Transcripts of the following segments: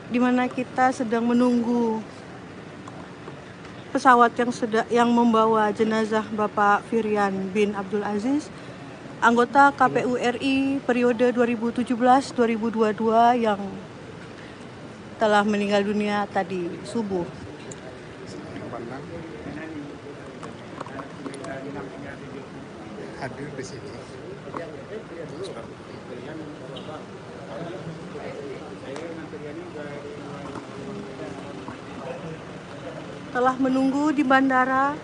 di mana kita sedang menunggu pesawat yang membawa jenazah Bapak Firian bin Abdul Aziz, anggota KPU RI periode 2017-2022 yang telah meninggal dunia tadi subuh. Hadir di sini. Telah menunggu di bandara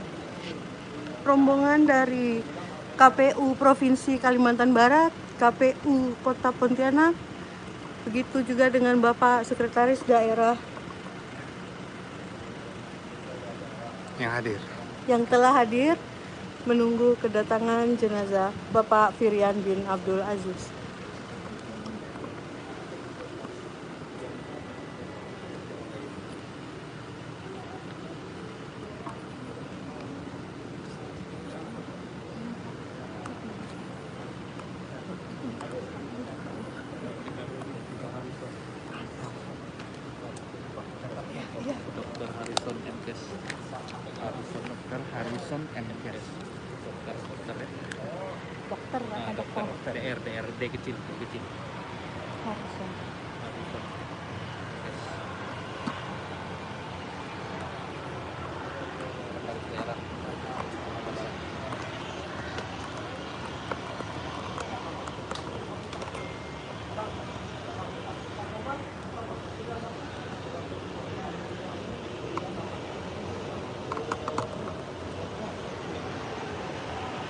rombongan dari KPU Provinsi Kalimantan Barat, KPU Kota Pontianak, begitu juga dengan Bapak Sekretaris Daerah yang telah hadir menunggu kedatangan jenazah Bapak Firian bin Abdul Aziz. Dr. Harrison MKes. Dr. Harrison MKes. Dokter ya? Dokter atau dokter? DR D kecil. Harrison.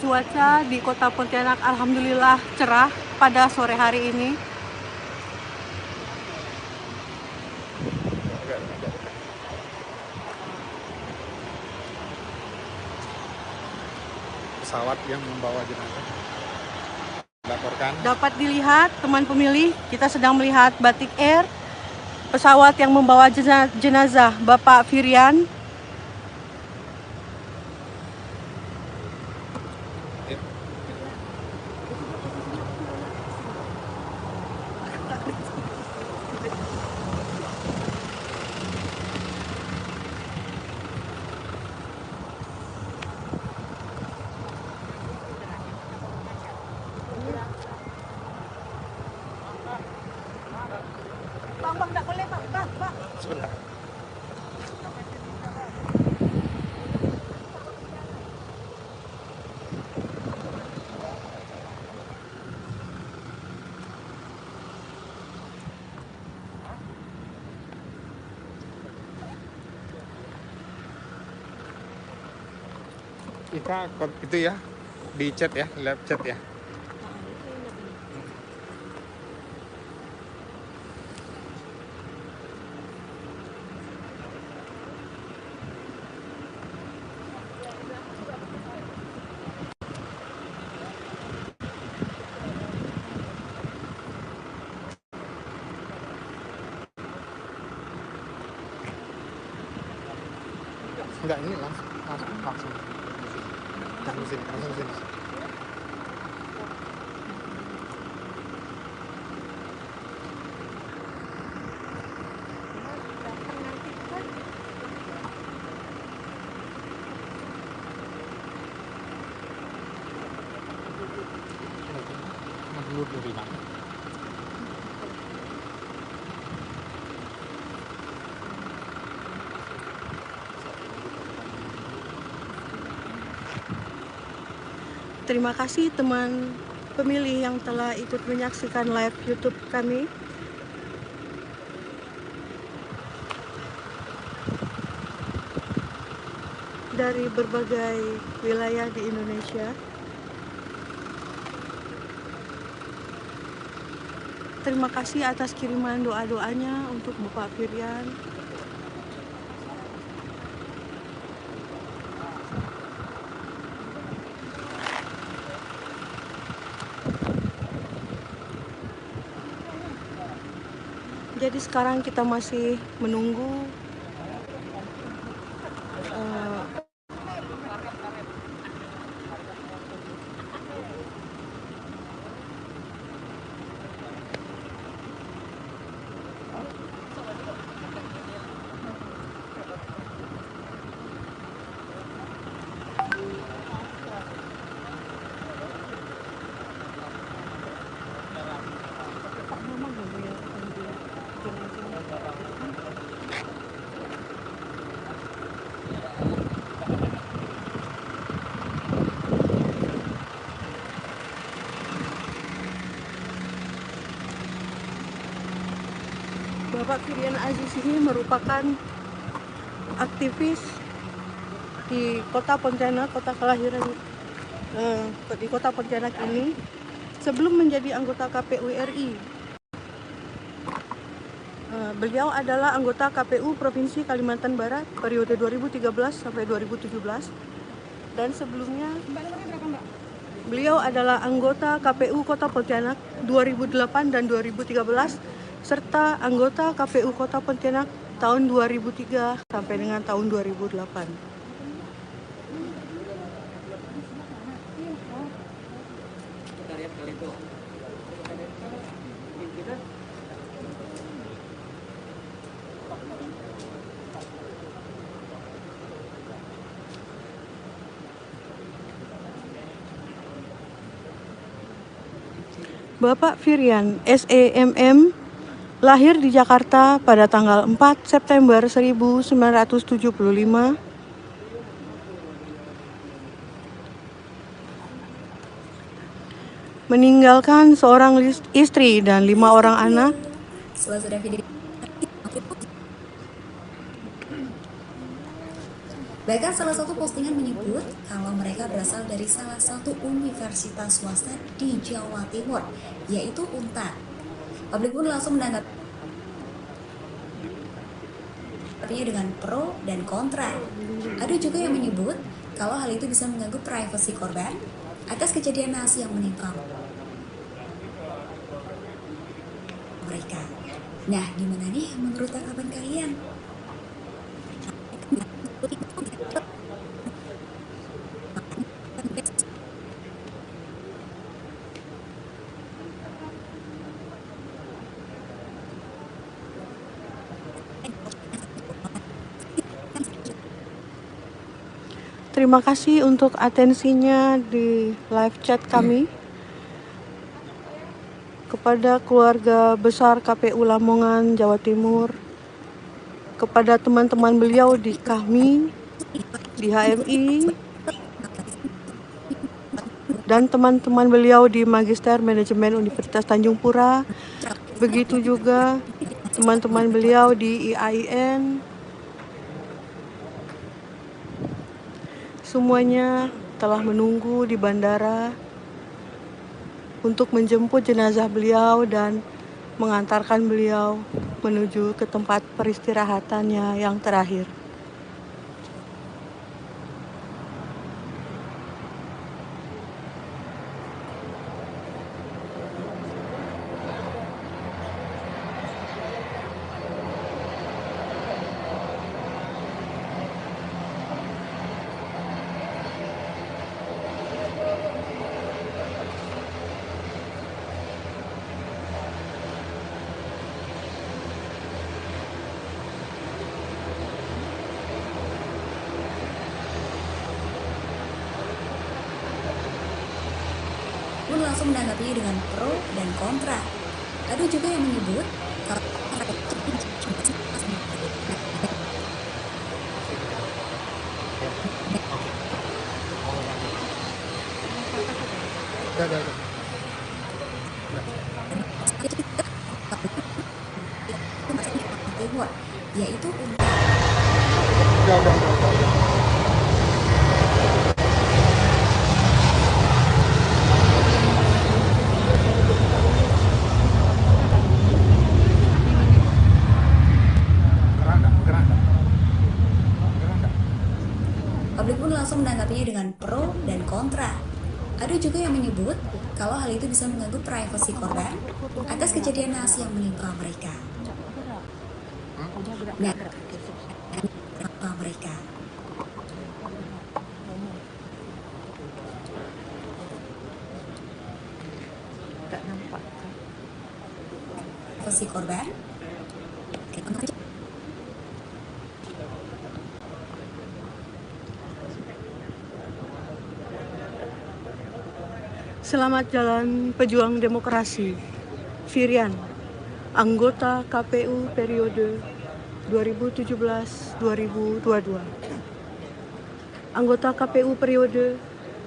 Cuaca di Kota Pontianak alhamdulillah cerah pada sore hari ini. Pesawat yang membawa jenazah dilaporkan. Dapat dilihat teman pemilih, kita sedang melihat Batik Air, pesawat yang membawa jenazah Bapak Firian. Bang, tak boleh, Bang. Sebentar. Kita itu ya, di chat ya, live chat ya. Enggak, ini langsung sini. Dulu dari mana? Terima kasih teman pemilih yang telah ikut menyaksikan live YouTube kami. Dari berbagai wilayah di Indonesia. Terima kasih atas kiriman doa-doanya untuk Bapak Firian. Jadi sekarang kita masih menunggu Bapak Firian Aziz ini merupakan aktivis di kota Pontianak, kota kelahiran di kota Pontianak ini sebelum menjadi anggota KPU RI. Beliau adalah anggota KPU Provinsi Kalimantan Barat periode 2013 sampai 2017 dan sebelumnya beliau adalah anggota KPU Kota Pontianak 2008 dan 2013 serta anggota KPU Kota Pontianak tahun 2003 sampai dengan tahun 2008. Bapak Firian, SEMM, lahir di Jakarta pada tanggal 4 September 1975. Meninggalkan seorang istri dan 5 orang anak. Bahkan salah satu postingan menyebut kalau mereka berasal dari salah satu universitas swasta di Jawa Timur, yaitu UNTAD. Publik pun langsung menanggapinya dengan pro dan kontra. Ada juga yang menyebut kalau hal itu bisa mengganggu privasi korban atas kejadian naas yang menimpa mereka. Nah, gimana nih menurut tanggapan kalian? Terima kasih untuk atensinya di live chat kami. Kepada keluarga besar KPU Lamongan, Jawa Timur, kepada teman-teman beliau di KAHMI, di HMI, dan teman-teman beliau di Magister Manajemen Universitas Tanjung Pura, begitu juga teman-teman beliau di IAIN. Semuanya telah menunggu di bandara untuk menjemput jenazah beliau dan mengantarkan beliau menuju ke tempat peristirahatannya yang terakhir. Pun langsung menanggapinya dengan pro dan kontra. Ada juga yang menyebut kalau Udah. Timur, yaitu Udah. publik pun langsung menanggapinya dengan pro dan kontra. Ada juga yang menyebut kalau hal itu bisa mengganggu privasi korban atas kejadian naas yang menimpa mereka. Nah, menimpa mereka. Privasi korban. Selamat jalan pejuang demokrasi, Firian. anggota KPU periode 2017-2022. Anggota KPU periode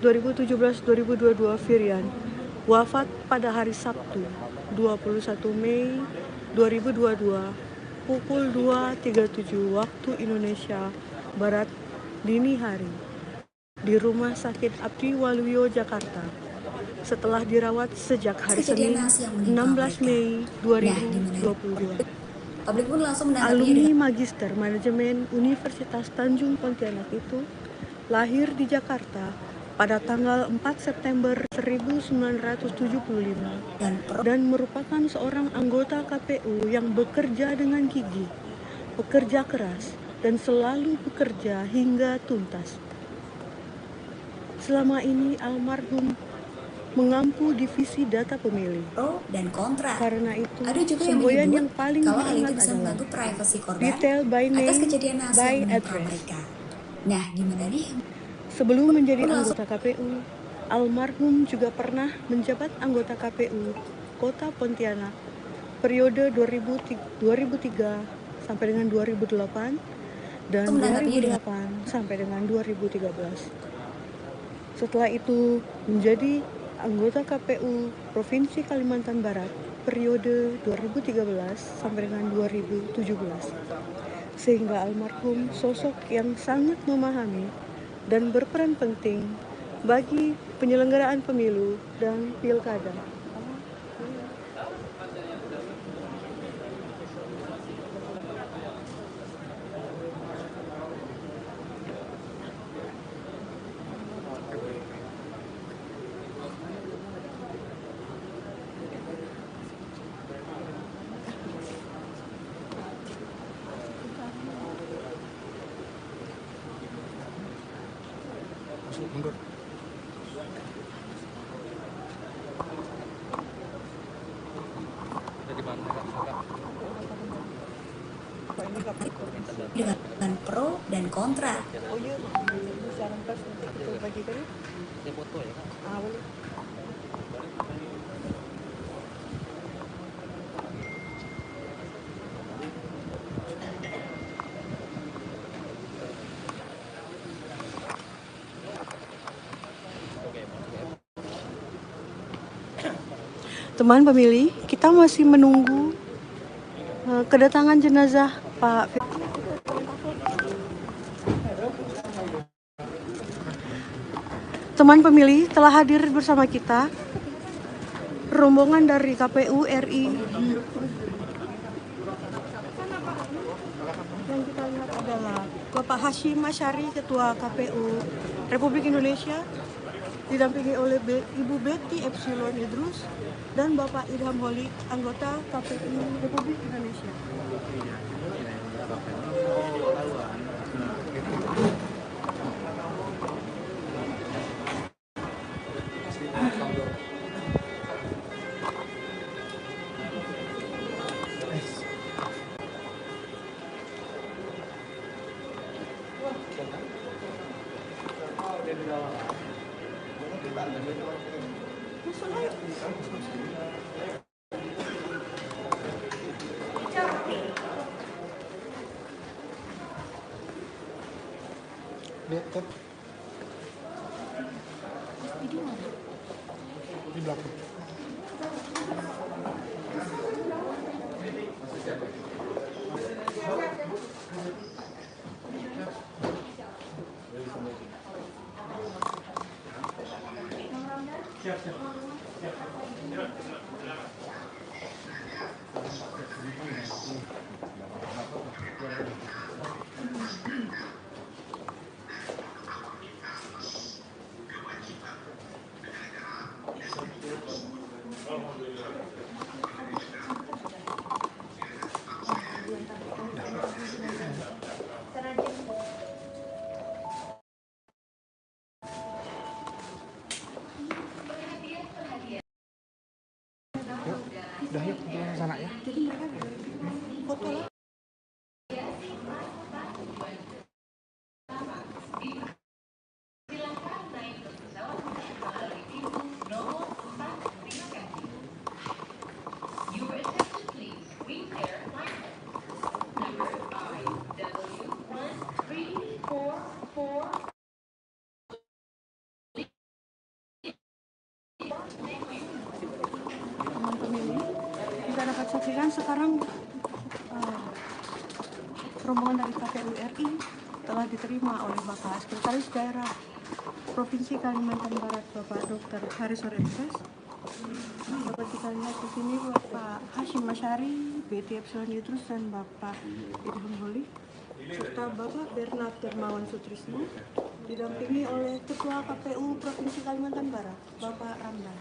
2017-2022 Firian wafat pada hari Sabtu 21 Mei 2022 pukul 2.37 waktu Indonesia Barat dini hari di Rumah Sakit Abdi Waluyo, Jakarta setelah dirawat sejak hari Senin 16 Mei 2022. Publik pun langsung menanggapinya Alumni dengan Magister Manajemen Universitas Tanjung Pontianak itu lahir di Jakarta pada tanggal 4 September 1975 dan merupakan seorang anggota KPU yang bekerja dengan gigih, bekerja keras, dan selalu bekerja hingga tuntas. Selama ini almarhum mengampu divisi data pemilih. pro dan kontra. Karena itu, Ada juga yang semboyan menyebut yang paling kalau hal itu diingat bisa adalah membantu privasi korban detail by atas name, kejadian naas by yang menimpa address. mereka. Nah, gimana nih? Sebelum menjadi anggota KPU, almarhum juga pernah menjabat anggota KPU Kota Pontianak periode 2003 sampai dengan 2008 dan 2008 sampai dengan 2013. Setelah itu menjadi anggota KPU Provinsi Kalimantan Barat periode 2013 sampai dengan 2017. Sehingga almarhum sosok yang sangat memahami dan berperan penting bagi penyelenggaraan pemilu dan pilkada. Masuk mundur. Dari mana? Dengan pro dan kontra. Oh iya, siaran pers nanti kita bagikan. Saya foto ya Kak. Boleh. Teman pemilih, kita masih menunggu kedatangan jenazah Pak Teman pemilih, telah hadir bersama kita rombongan dari KPU RI. Yang kita lihat adalah Bapak Hashim Asyari, Ketua KPU Republik Indonesia, didampingi oleh Ibu Betty Epsilon Idrus dan Bapak Idham Holik, anggota KPU Republik Indonesia. Lihat kan? Di belakang. Udah yuk kita ke sana ya. Foto lah. rombongan dari KPU RI telah diterima oleh Bapak Sekretaris Daerah Provinsi Kalimantan Barat, Bapak Dr. Harrison MKes. Dapat kita lihat di sini Bapak Hashim Masyari, BT Epsilon Yudrus, dan Bapak Irham Holi, serta Bapak Bernard Dermawan Sutrisno, didampingi oleh Ketua KPU Provinsi Kalimantan Barat, Bapak Ramdan.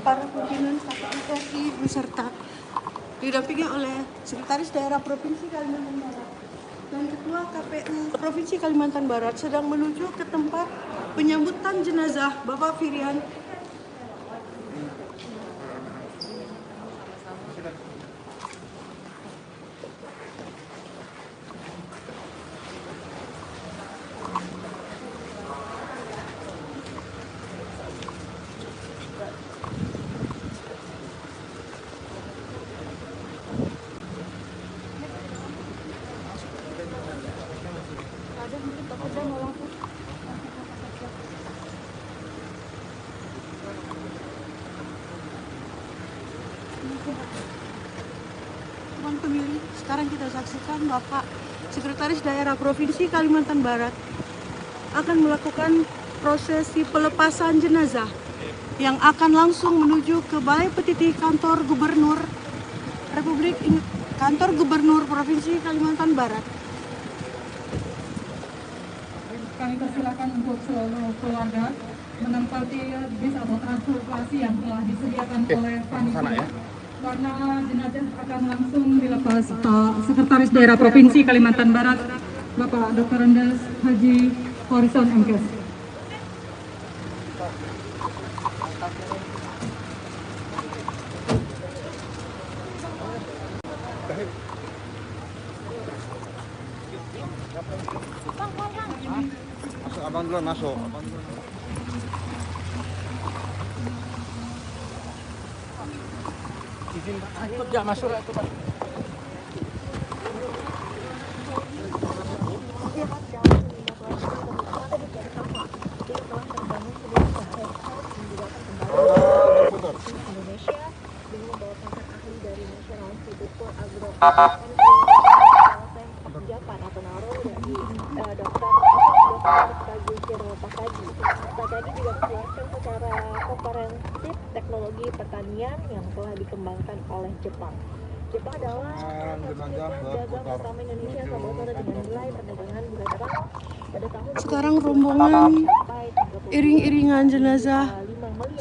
Para pimpinan KPU RI beserta didampingi oleh Sekretaris Daerah Provinsi Kalimantan Barat dan Ketua KPU Provinsi Kalimantan Barat sedang menuju ke tempat penyambutan jenazah Bapak Firian. Teman pemilih, sekarang kita saksikan Bapak Sekretaris Daerah Provinsi Kalimantan Barat akan melakukan prosesi pelepasan jenazah yang akan langsung menuju ke Balai Petiti Kantor Gubernur Provinsi Kalimantan Barat. Kami persilakan untuk seluruh keluarga menempati bis atau transportasi yang telah disediakan oleh panitia. Karena jenazah akan langsung dilepas Sekretaris Daerah Provinsi Kalimantan Barat, Bapak Dr. Andes Haji Harrison MKes. Masuk, abang duluan masuk. Izin Pak, ikut ya masuk ya, Pak. Indonesia dengan membawakan ahli dari National Institute for Agro Japan atau NARO dari Dr. Tajikir Pakaji. Pakaji juga menjelaskan secara komprehensif teknologi pertanian yang telah dikembangkan oleh Jepang. Jepang adalah dagang utama Indonesia sama-sama dengan nilai perdagangan bilateral pada tahun. Sekarang rombongan iring-iringan jenazah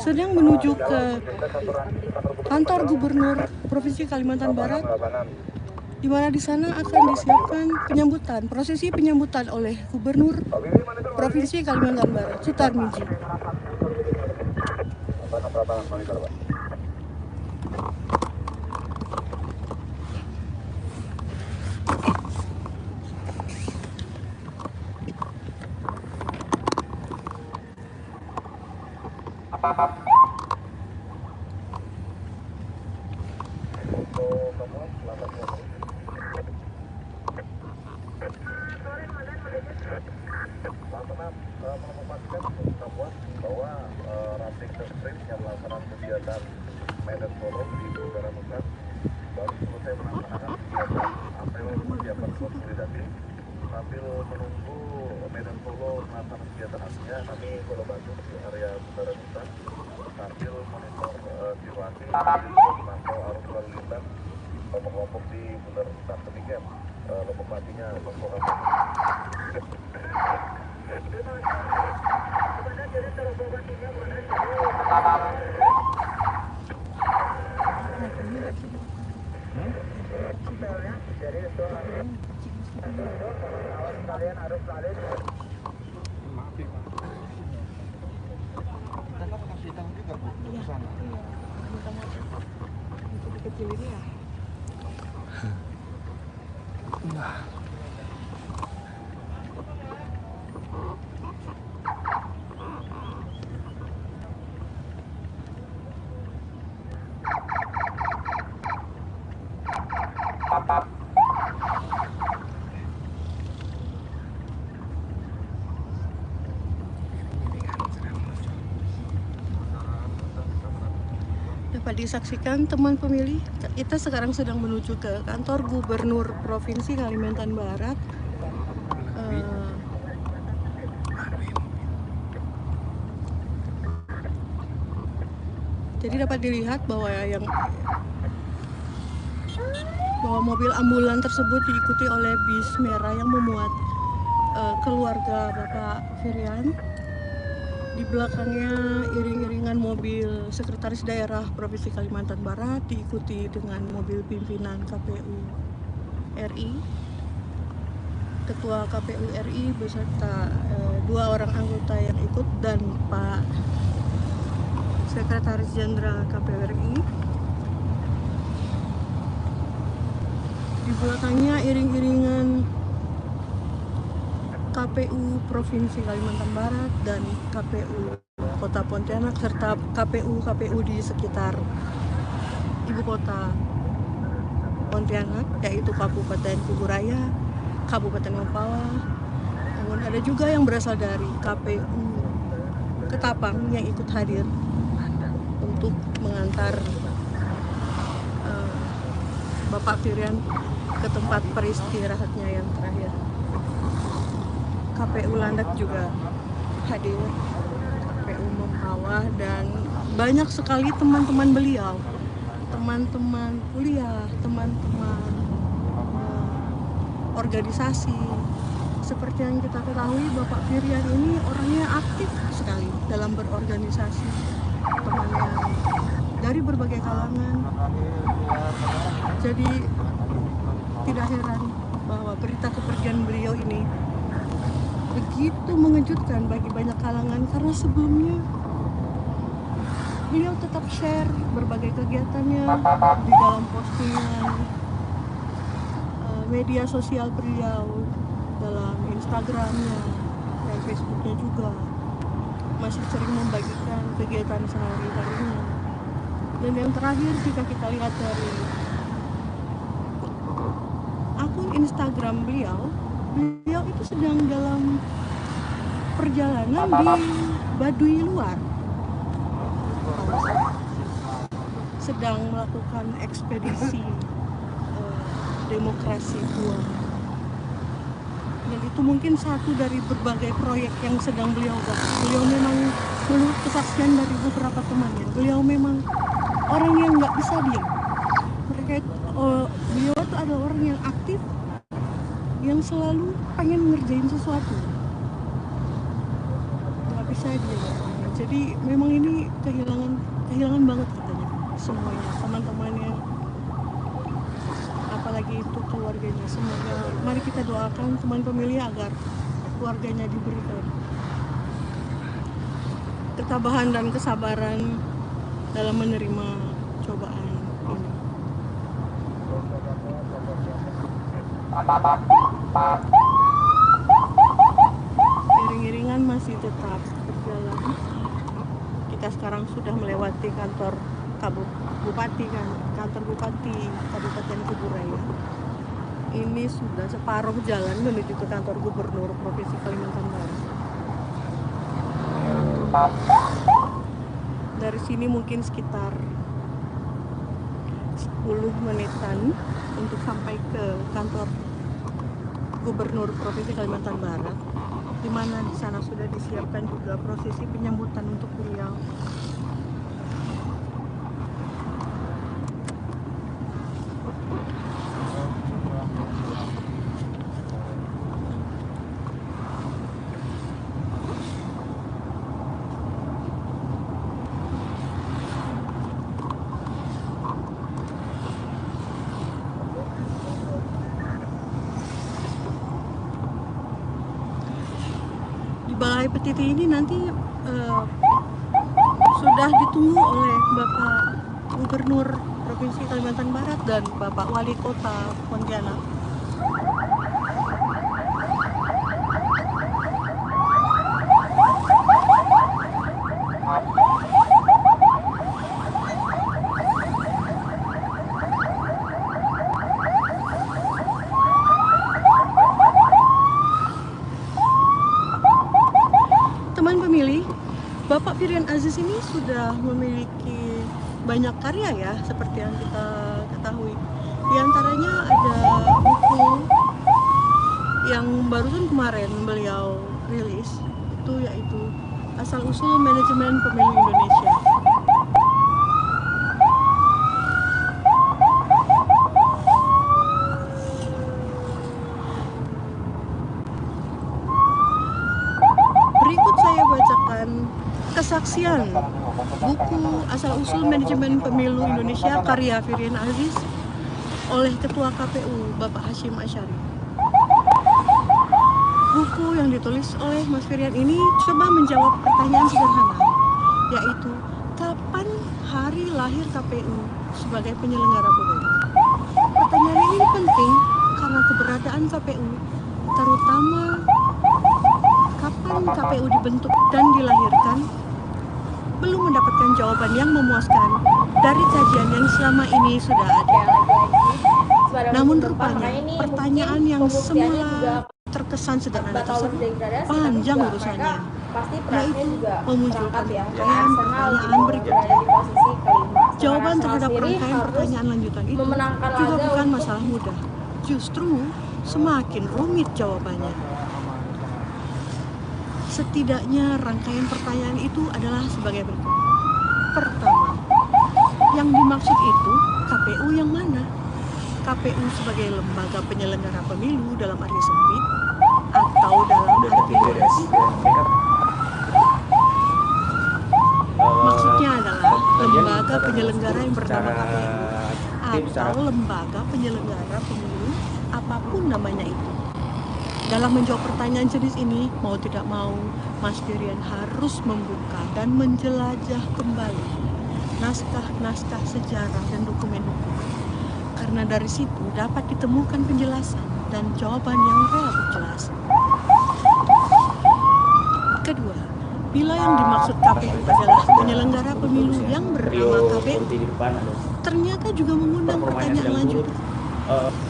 sedang menuju ke kantor Gubernur Provinsi Kalimantan Barat, di mana di sana akan disiapkan penyambutan, prosesi penyambutan oleh Gubernur Provinsi Kalimantan Barat, Sutar Miji. bahwa ranting sprint yang melaksanakan kegiatan Medan Solo di Udara Mekar baru selesai melaksanakan kegiatan apel persiapan konsolidasi. Sambil menunggu Medan Solo melaksanakan kegiatan aslinya, kami Solo Bandung di area Udara Mekar sambil monitor situasi, memantau arus lalu lintas kelompok-kelompok di Udara Mekar. camp Bupatinya Bangkok. Kalian harus balik. Maaf ya, Pak. Kita kan kasih tahu juga Bu ke sana. Kecil ini ya. Dapat disaksikan teman pemilih, kita sekarang sedang menuju ke kantor Gubernur Provinsi Kalimantan Barat. Jadi dapat dilihat bahwa mobil ambulan tersebut diikuti oleh bis merah yang memuat keluarga Bapak Firian. Di belakangnya iring-iringan mobil Sekretaris Daerah Provinsi Kalimantan Barat diikuti dengan mobil pimpinan KPU RI, Ketua KPU RI beserta 2 orang anggota yang ikut dan Pak Sekretaris Jenderal KPU RI. Di belakangnya iring-iringan KPU Provinsi Kalimantan Barat dan KPU Kota Pontianak serta KPU di sekitar ibu kota Pontianak, yaitu Kabupaten Kuburaya, Kabupaten Mempawah. Namun ada juga yang berasal dari KPU Ketapang yang ikut hadir untuk mengantar Bapak Firian ke tempat peristirahatnya yang terakhir. KPU Landak juga hadir, KPU Mempawah, dan banyak sekali teman-teman beliau, teman-teman kuliah, teman-teman organisasi. Seperti yang kita ketahui, Bapak Firian ini orangnya aktif sekali dalam berorganisasi, teman yang dari berbagai kalangan. Jadi tidak heran bahwa berita kepergian beliau ini begitu mengejutkan bagi banyak kalangan, karena sebelumnya beliau tetap share berbagai kegiatannya di dalam postingan media sosial beliau, dalam Instagramnya dan Facebooknya juga masih sering membagikan kegiatan sehari-harinya. Dan yang terakhir, jika kita lihat dari akun Instagram beliau itu sedang dalam perjalanan di Baduy luar, sedang melakukan ekspedisi demokrasi 2. Dan itu mungkin satu dari berbagai proyek yang sedang beliau gali. Beliau memang, menurut kesaksian dari beberapa temannya, beliau memang orang yang nggak bisa diam. Beliau itu adalah orang yang aktif, yang selalu pengen ngerjain sesuatu, nggak bisa dia. Jadi memang ini kehilangan banget katanya semuanya, teman-temannya, apalagi itu keluarganya. Semoga, mari kita doakan teman pemilih agar keluarganya diberikan ketabahan dan kesabaran dalam menerima cobaan ini. Iring-iringan masih tetap berjalan. Kita sekarang sudah melewati kantor Bupati, kantor Bupati Kabupaten Kuburaya. Ini sudah separuh jalan menuju ke kantor Gubernur Provinsi Kalimantan Barat. Dari sini mungkin sekitar 10 menitan untuk sampai ke kantor Gubernur Provinsi Kalimantan Barat, di mana di sana sudah disiapkan juga prosesi penyambutan untuk beliau. Balai Petiti ini nanti sudah ditunggu oleh Bapak Gubernur Provinsi Kalimantan Barat dan Bapak Wali Kota Pontianak. Teman pemilih, Bapak Firian Aziz ini sudah memiliki banyak karya ya, seperti yang kita ketahui. Di antaranya ada buku yang barusan kemarin beliau rilis, itu yaitu Asal-Usul Manajemen Pemilu Indonesia. Berikut saya bacakan kesaksian buku Asal-Usul Manajemen Pemilu Indonesia karya Firian Aziz oleh Ketua KPU Bapak Hasyim Asyari. Buku yang ditulis oleh Mas Firian ini coba menjawab pertanyaan sederhana, yaitu kapan hari lahir KPU sebagai penyelenggara pemilu. Pertanyaan ini penting karena keberadaan KPU, terutama kapan KPU dibentuk dan dilahirkan, belum mendapatkan jawaban yang memuaskan dari kajian yang selama ini sudah ada. Namun rupanya pertanyaan yang semula terkesan sederhana tersebut panjang urusannya, yaitu memunculkan pertanyaan berikutnya. Jawaban terhadap rangkaian pertanyaan lanjutan itu juga bukan masalah mudah, justru semakin rumit jawabannya. Setidaknya rangkaian pertanyaan itu adalah sebagai berikut. Pertama, yang dimaksud itu KPU yang mana? KPU sebagai lembaga penyelenggara pemilu dalam arti sempit atau dalam arti luas? Maksudnya adalah lembaga penyelenggara yang bernama KPU atau lembaga penyelenggara pemilu apapun namanya itu. Dalam menjawab pertanyaan jenis ini, mau tidak mau, Mas Firian harus membuka dan menjelajah kembali naskah-naskah sejarah dan dokumen-dokumen. Karena dari situ dapat ditemukan penjelasan dan jawaban yang relatif jelas. Kedua, bila yang dimaksud KPU adalah penyelenggara pemilu yang bernama KPU, ternyata juga mengundang pertanyaan lanjutan,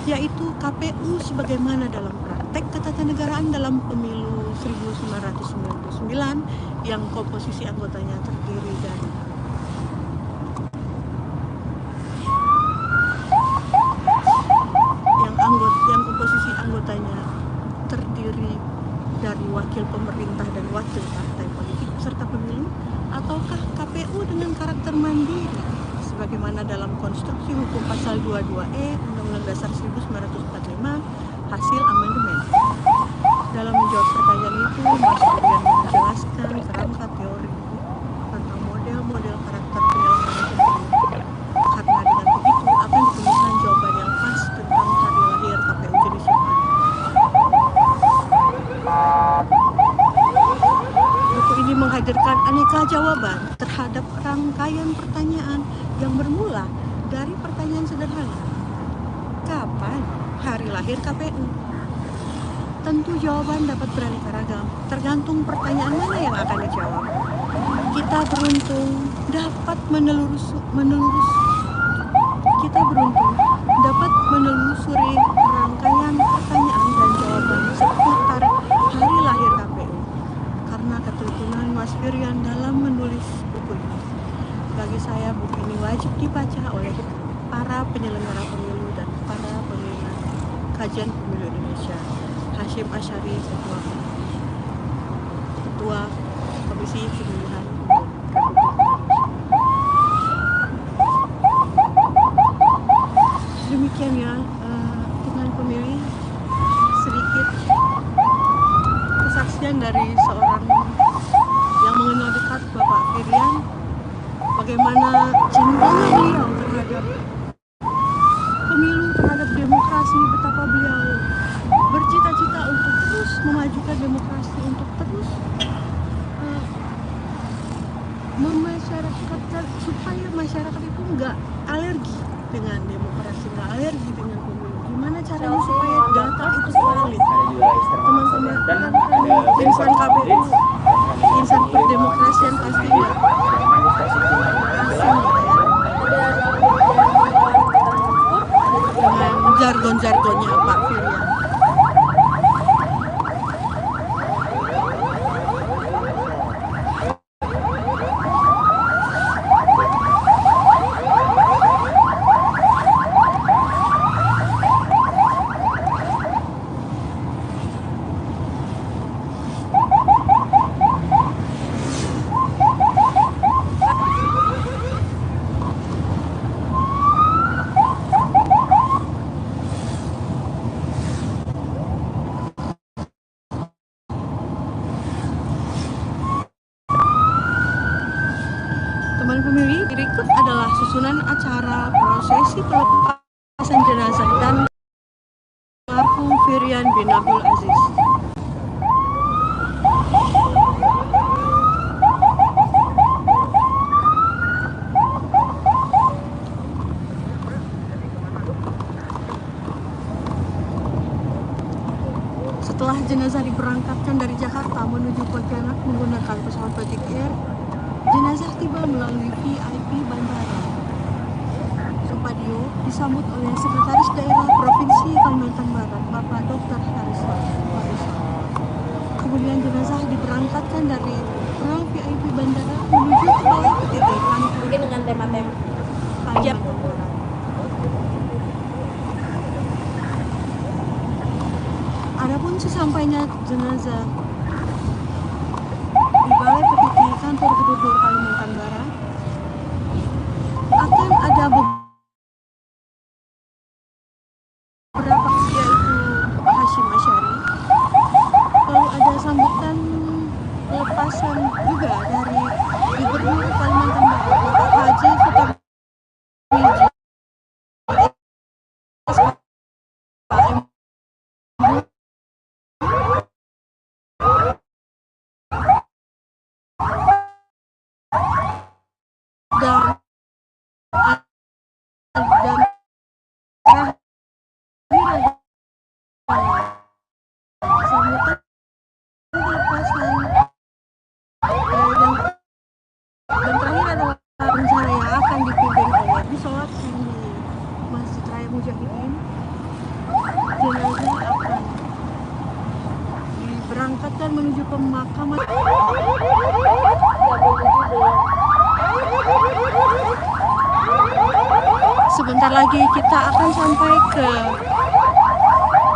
yaitu KPU sebagaimana dalam praktek ketatanegaraan dalam pemilu 1999 yang komposisi anggotanya terdiri dari komposisi anggotanya terdiri dari wakil pemerintah dan wakil partai politik peserta pemilu, ataukah KPU dengan karakter mandiri sebagaimana dalam konstruksi hukum pasal 22E Undang-Undang Dasar 1945 hasil amandemen. Dalam menjawab pertanyaan itu, Mas Firian menjelaskan kerangka teori tentang model-model karakter penyelenggaraan pemilu. Karena dengan begitu akan ditemukan jawaban yang pas tentang hari lahir KPU jenis yang mana. Buku ini menghadirkan aneka jawaban terhadap rangkaian pertanyaan yang bermula dari pertanyaan sederhana. Kapan hari lahir KPU? Tentu jawaban dapat beraneka ragam, tergantung pertanyaan mana yang akan dijawab. Kita beruntung dapat menelusuri rangkaian pertanyaan dan jawaban seputar hari lahir KPU karena ketuntunan Mas Firian dalam menulis buku ini. Bagi saya, buku ini wajib dibaca oleh para penyelenggara pemilu dan para pengingat kajian pemilu Indonesia. Hasyim Asyari, Ketua Komisi Pemilihan Umum Republik Indonesia. Demikian ya, teman pemilih, sedikit kesaksian dari seorang yang mengenal dekat Bapak Firian, bagaimana cintanya beliau terhadap pemilu, terhadap demokrasi, betapa beliau bercita-cita untuk terus memajukan demokrasi, untuk terus nggak alergi dengan demokrasi, nggak alergi dengan pemilu. Gimana caranya supaya data itu valid? Teman-teman kan insan KPU, insan perdemokrasian pasti nggak asing dengan jargon-jargonnya Pak Firian. Teman pemilih, berikut adalah susunan acara prosesi pelepasan jenazah dan almarhum Firian bin Abdul Aziz. Setelah jenazah diberangkatkan dari Jakarta menuju Pontianak menggunakan pesawat Batik Air, jenazah tiba melalui VIP bandara. Supadio disambut oleh Sekretaris Daerah Provinsi Kalimantan Barat, Bapak Dr. Hariswan. Kemudian jenazah diberangkatkan dari ruang VIP bandara menuju ke Balai Petiti, Mungkin dengan tema-tema Kalimantan Barat. Adapun sesampainya jenazah di Balai Petiti, kantor Gubernur Kalimantan Barat, akan ada beberapa, yaitu Pak Hashim Asyari, lalu ada sambutan pelepasan juga dari Gubernur Kalimantan Barat, Bapak Haji Sukamiji, dan sambutan pelepasan dan terakhir adalah rencana yang akan dipimpin oleh sholat di Masjid Raya Mujahidin. Jenazah akan diberangkatkan menuju pemakaman. Sebentar lagi kita akan sampai ke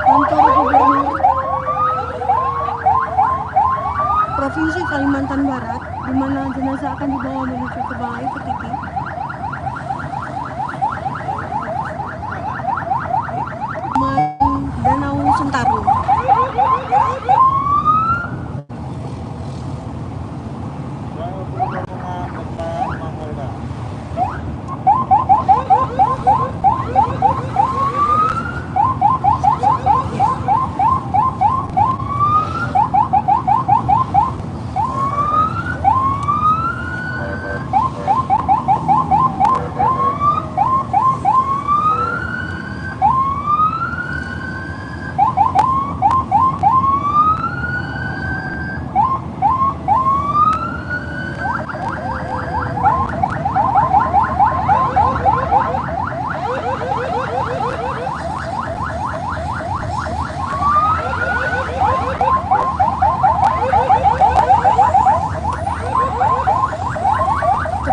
kantor Gubernur Provinsi Kalimantan Barat, di mana jenazah akan dibawa menuju ke Balai Petiti. Danau Sentarum.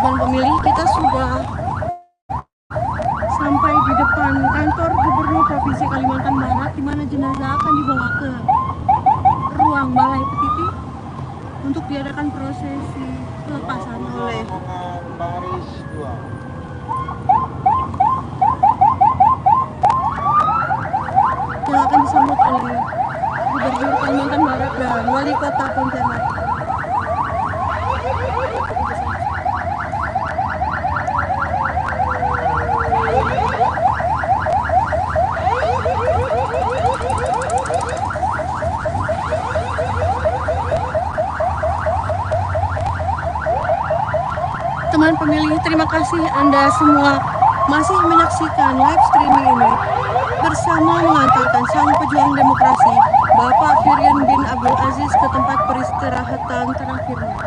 Pemilih, kita sudah sampai di depan kantor Gubernur Provinsi Kalimantan Barat, di mana jenazah akan dibawa ke ruang Balai Petiti untuk diadakan prosesi pelepasan oleh baris 2. yang akan disambut oleh Gubernur Kalimantan Barat dan Wali Kota Pontianak. teman pemilih, terima kasih Anda semua masih menyaksikan live streaming ini bersama mengantarkan sang pejuang demokrasi, Bapak Firyan bin Abdul Aziz ke tempat peristirahatan terakhirnya.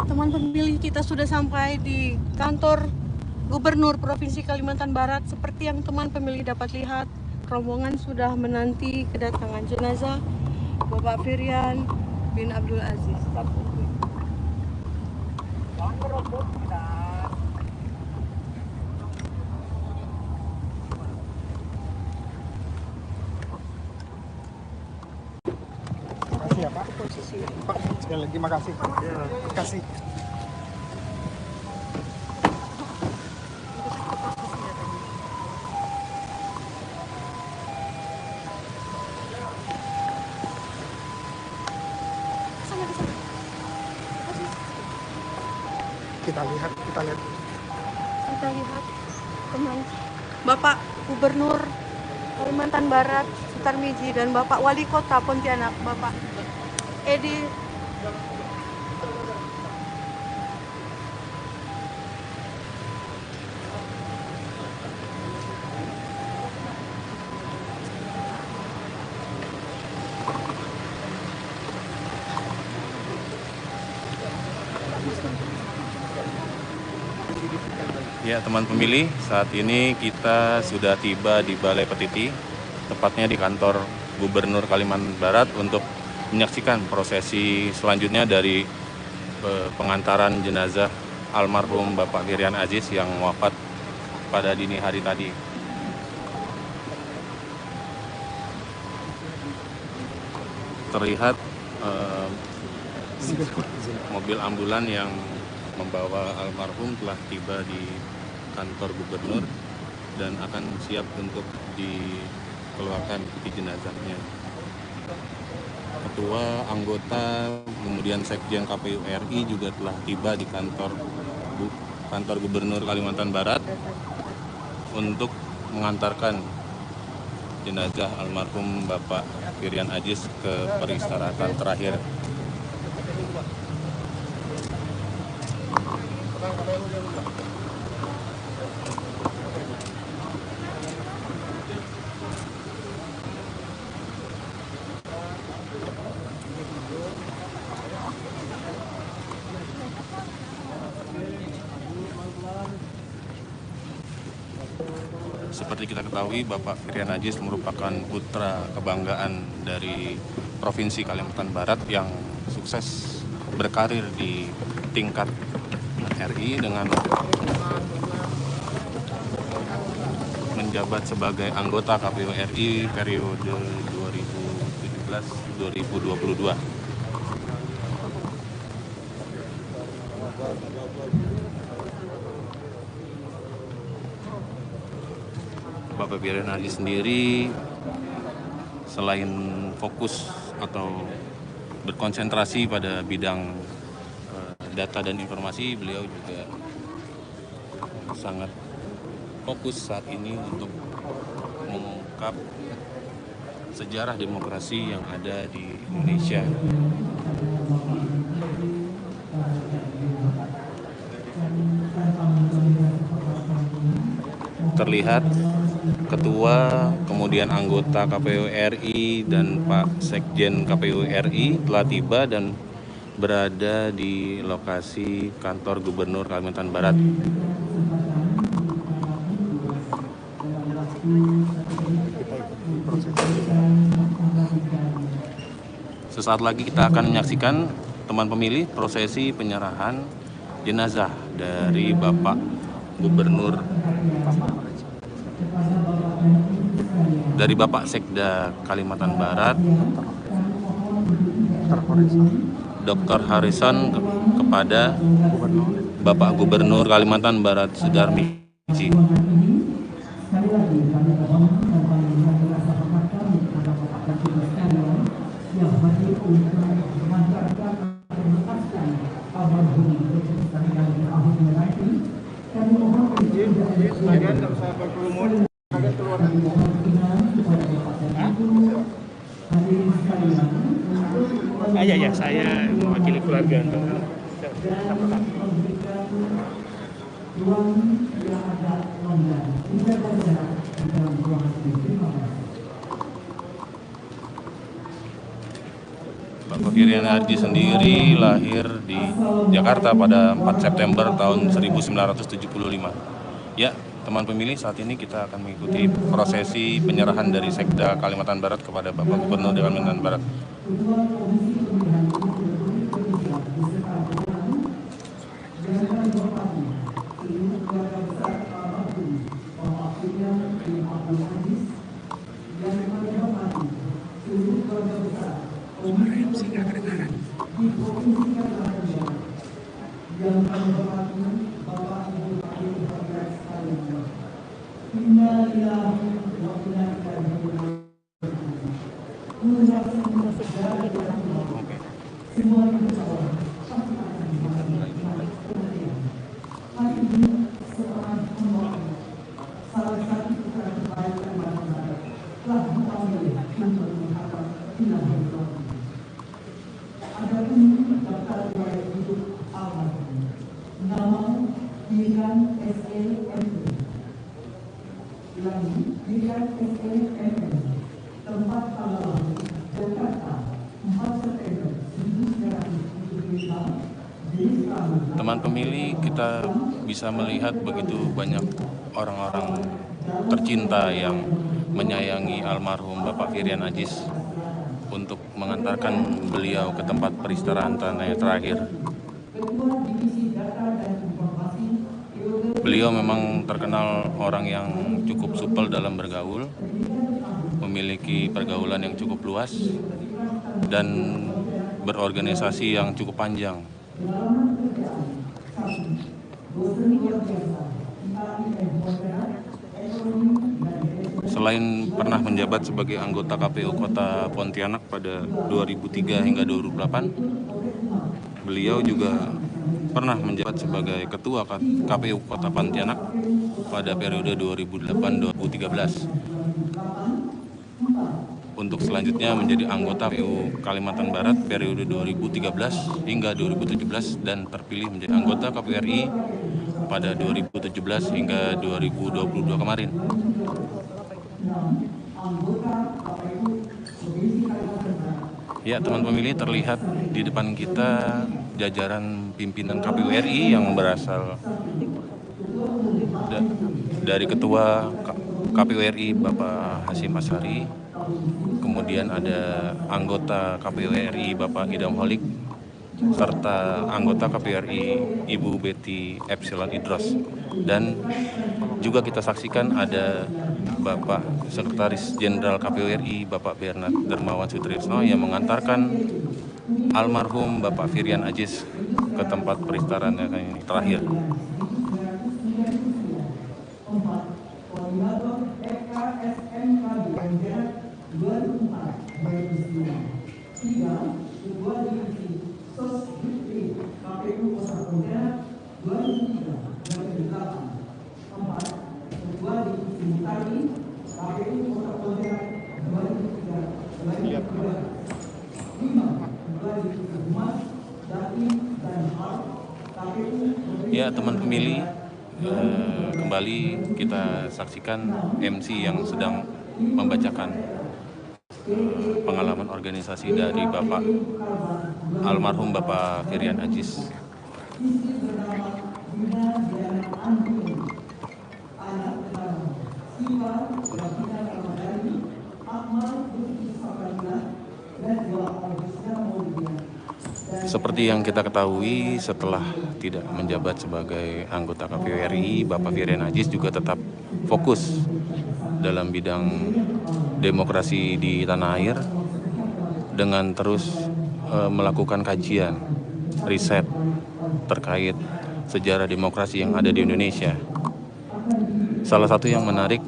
Teman pemilih, kita sudah sampai di kantor Gubernur Provinsi Kalimantan Barat. Seperti yang teman pemilih dapat lihat, rombongan sudah menanti kedatangan jenazah Bapak Firyan bin Abdul Aziz. Makasih ya Pak. Pak, sekali lagi makasih. Makasih. Kita lihat. Kita lihat teman Bapak Gubernur Kalimantan Barat Sutarmiji dan Bapak Wali Kota Pontianak Bapak Edi. Ya, teman pemilih, saat ini kita sudah tiba di Balai Petiti, tepatnya di kantor Gubernur Kalimantan Barat untuk menyaksikan prosesi selanjutnya dari pengantaran jenazah almarhum Bapak Firyan Aziz yang wafat pada dini hari tadi. Terlihat mobil ambulan yang membawa almarhum telah tiba di kantor gubernur dan akan siap untuk dikeluarkan peti jenazahnya. Ketua, anggota, kemudian Sekjen KPU RI juga telah tiba di kantor Gubernur Kalimantan Barat untuk mengantarkan jenazah almarhum Bapak Firyan Aziz ke peristirahatan terakhir. Seperti kita ketahui, Bapak Firyan Aziz merupakan putra kebanggaan dari Provinsi Kalimantan Barat yang sukses berkarir di tingkat RI dengan menjabat sebagai anggota KPU RI periode 2017-2022. Bapak Firyan Aziz sendiri selain fokus atau berkonsentrasi pada bidang data dan informasi, beliau juga sangat fokus saat ini untuk mengungkap sejarah demokrasi yang ada di Indonesia. Terlihat Ketua, kemudian anggota KPU RI dan Pak Sekjen KPU RI telah tiba dan berada di lokasi kantor Gubernur Kalimantan Barat. Sesaat lagi kita akan menyaksikan, teman pemilih, prosesi penyerahan jenazah dari Bapak Gubernur dari Bapak Sekda Kalimantan Barat, Dr. Harrison kepada Bapak Gubernur Kalimantan Barat Sudarmiji. Kalian nggak usah berkerumun, kalian keluar. Ya, saya mewakili keluarga. Bapak Firian Adjis sendiri lahir di Jakarta pada 4 September tahun 1975. Ya, teman pemilih, saat ini kita akan mengikuti prosesi penyerahan dari Sekda Kalimantan Barat kepada Bapak Gubernur Kalimantan Barat. Teman pemilih, kita bisa melihat begitu banyak orang-orang tercinta yang menyayangi almarhum Bapak Firian Adjis untuk mengantarkan beliau ke tempat peristirahatan tanah terakhir. Beliau memang terkenal orang yang cukup supel dalam bergaul, memiliki pergaulan yang cukup luas, dan berorganisasi yang cukup panjang. Selain pernah menjabat sebagai anggota KPU Kota Pontianak pada 2003 hingga 2008, beliau juga pernah menjabat sebagai Ketua KPU Kota Pontianak pada periode 2008-2013. Untuk selanjutnya menjadi anggota KPU Kalimantan Barat periode 2013 hingga 2017 dan terpilih menjadi anggota KPU RI pada 2017 hingga 2022 kemarin. Ya, teman pemilih, terlihat di depan kita jajaran pimpinan KPU RI yang berasal dari Ketua KPU RI Bapak Hasyim Asyari, kemudian ada anggota KPU RI Bapak Idham Holik, serta anggota KPU RI Ibu Betty Epsilon Idros. Dan juga kita saksikan ada Bapak Sekretaris Jenderal KPU RI Bapak Bernard Dermawan Sutrisno yang mengantarkan almarhum Bapak Firian Adjis ke tempat peristirahatan yang terakhir. Ya, teman pemilih, kembali kita saksikan MC yang sedang membacakan pengalaman organisasi dari Bapak almarhum Bapak Firian Adjis. Seperti yang kita ketahui, setelah tidak menjabat sebagai anggota KPU RI, Bapak Firian Adjis juga tetap fokus dalam bidang demokrasi di tanah air dengan terus melakukan kajian, riset terkait sejarah demokrasi yang ada di Indonesia. Salah satu yang menarik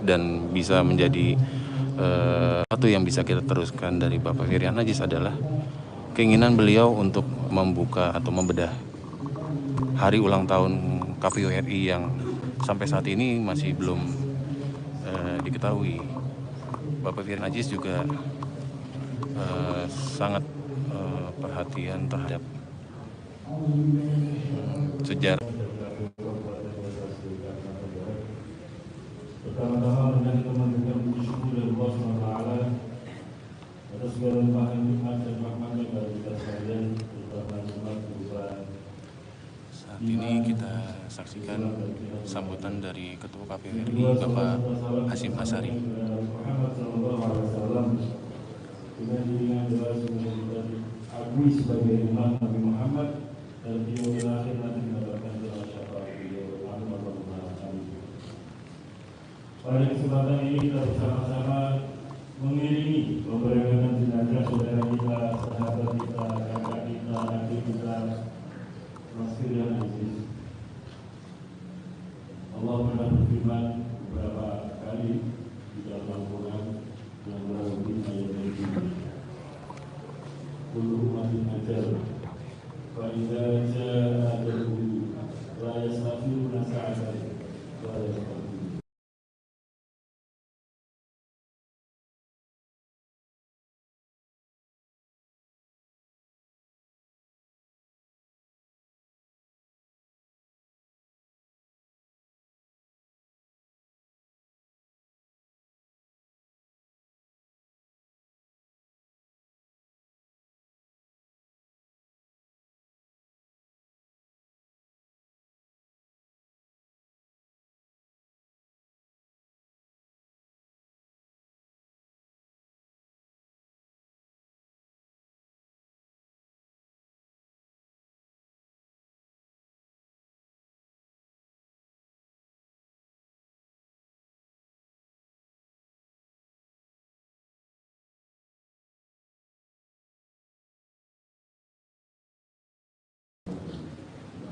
dan bisa menjadi satu yang bisa kita teruskan dari Bapak Firian Aziz adalah keinginan beliau untuk membuka atau membedah hari ulang tahun KPU RI yang sampai saat ini masih belum diketahui. Bapak Firian Aziz juga sangat perhatian terhadap sejarah. Pertama-tama dengan kemenangan puji syukur dari Allah SWT atas segala limpahan nikmat dan rahmatnya bagi kita sekalian, terutama nikmat berupa. Saat ini kita saksikan sambutan dari Ketua KPU RI Bapak Hasyim Asyari. Muhammad SAW dengan dirinya adalah sebagai kita diakui sebagai umat Nabi Muhammad dan di akhir nanti mendapatkan jalan syafaat beliau. Pada kesempatan ini kita bersama-sama mengiringi memberangkatkan jenazah saudara kita, sahabat kita, kakak kita, adik kita, Mas Firian Aziz. Allah pernah berfirman beberapa kali di dalam Al-Quran yang melalui ayat ini. Kullu umatin ajal, wa idza jaa ajaluhum la yastakhiruna sa'atan wa la yastaqdimun.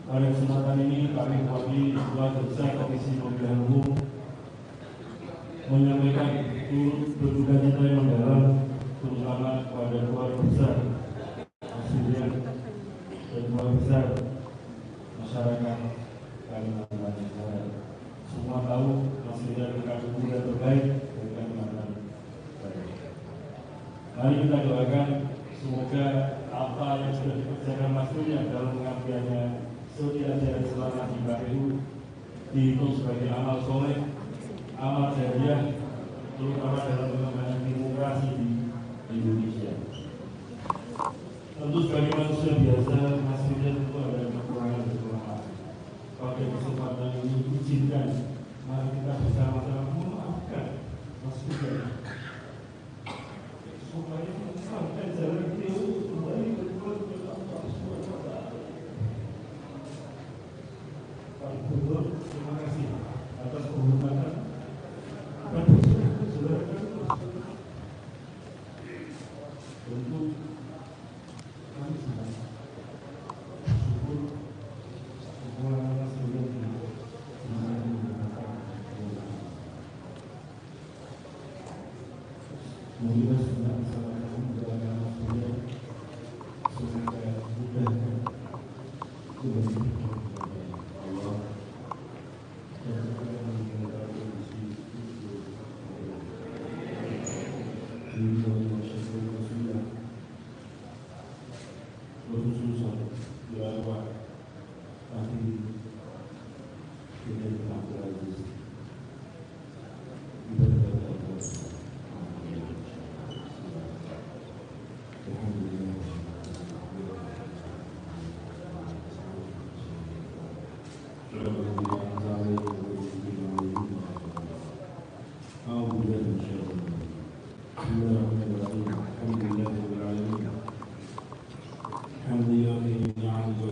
Pada kesempatan ini kami mewakili Ketua Besar Komisi Pemilihan Umum menyampaikan turut berduka cita yang mendalam terutama kepada keluarga besar Mas Firian dan keluarga besar masyarakat Kalimantan Barat. Semua tahu Mas Firian adalah pemuda terbaik dari Kalimantan Barat. Mari kita doakan semoga apa yang sudah dikerjakan Mas Firian dalam pengabdiannya setiap-tiap selama di KPU dihitung sebagai amal soleh, amal jariah, terutama dalam pengembangan demokrasi di Indonesia. Tentu sebagai manusia biasa, Mas Firian itu ada kekurangan dan kelemahan. Pada kesempatan ini izinkan, mari kita bersama-sama memaafkan Mas Firian supaya sampai jalan itu kembali berbuat Allah SWT. Pak Gubernur, terima kasih atas penghormatan pada saudara kami. Untuk kami sangat bersyukur semua Mas Firian yang menggunakan semoga sudah bersama-sama menjalankan Mas Firian semoga mudahkan kembali.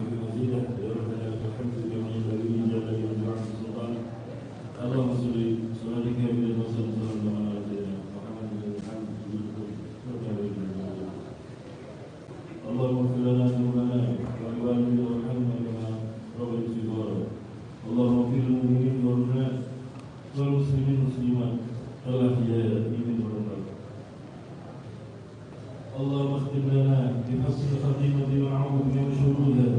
Alhamdulillah telah Dia ingin berubah. اللهم اختم لنا بحسن الخاتمة ونعوذ بك من شرورها.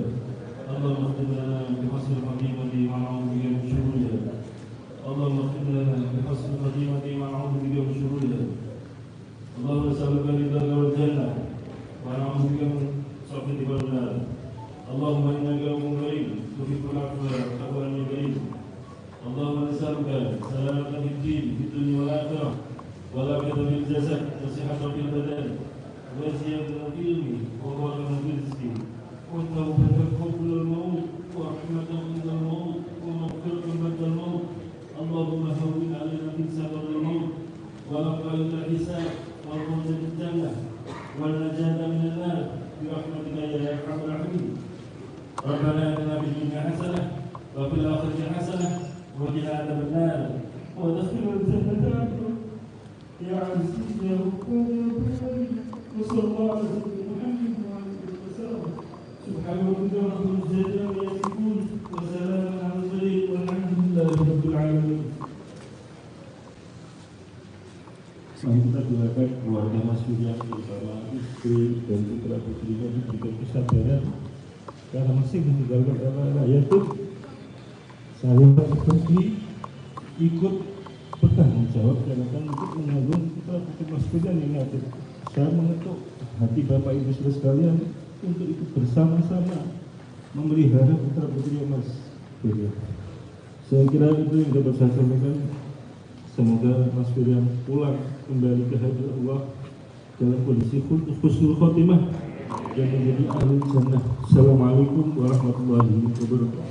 اللهم اختم لنا بحسن الخاتمة ونعوذ بك من شرورها. اللهم اختم لنا بحسن الخاتمة ونعوذ بك من شرورها. اللهم نسألك رضاك والجنة ونعوذ بك من سخطك والنار. اللهم إنك عفو كريم تحب العفو فاعف عنا كريم. اللهم نسألك سلامة في الدين في الدنيا والآخرة والعافية في الجسد والصحة في البدن وزيادة في العلم وبركة في الرزق والتوبة قبل الموت ورحمة عند الموت ومغفرة بعد الموت. اللهم هون علينا في سفر الموت ونقبل الحساب والفوز بالجنة والنجاة من النار برحمتك يا أرحم الراحمين. ربنا آتنا في الدنيا حسنة وفي الآخرة حسنة وقنا عذاب النار وادخلنا الجنة يا عزيز يا غفور يا رحيم. وصلى الله على سيدنا محمد وعلى اله وسلم. سبحان ربك رب العزة عما يصفون وسلام على المرسلين والحمد لله رب العالمين. Kita doakan keluarga Mas Surya bersama istri dan putra putrinya diberikan kesabaran karena masih meninggalkan rakyat itu. Saya seperti ikut bertanggung jawab karena kan untuk menanggung putra putri Mas Surya yang ada. Saya mengetuk hati Bapak Ibu Saudara sekalian untuk ikut bersama-sama memelihara putra putri Mas Surya. Saya kira itu yang dapat saya sampaikan. Semoga Mas Surya pulang kembali ke hadirat Allah dalam kondisi husnul khotimah dan menjadi ahli jannah. Assalamualaikum warahmatullahi wabarakatuh.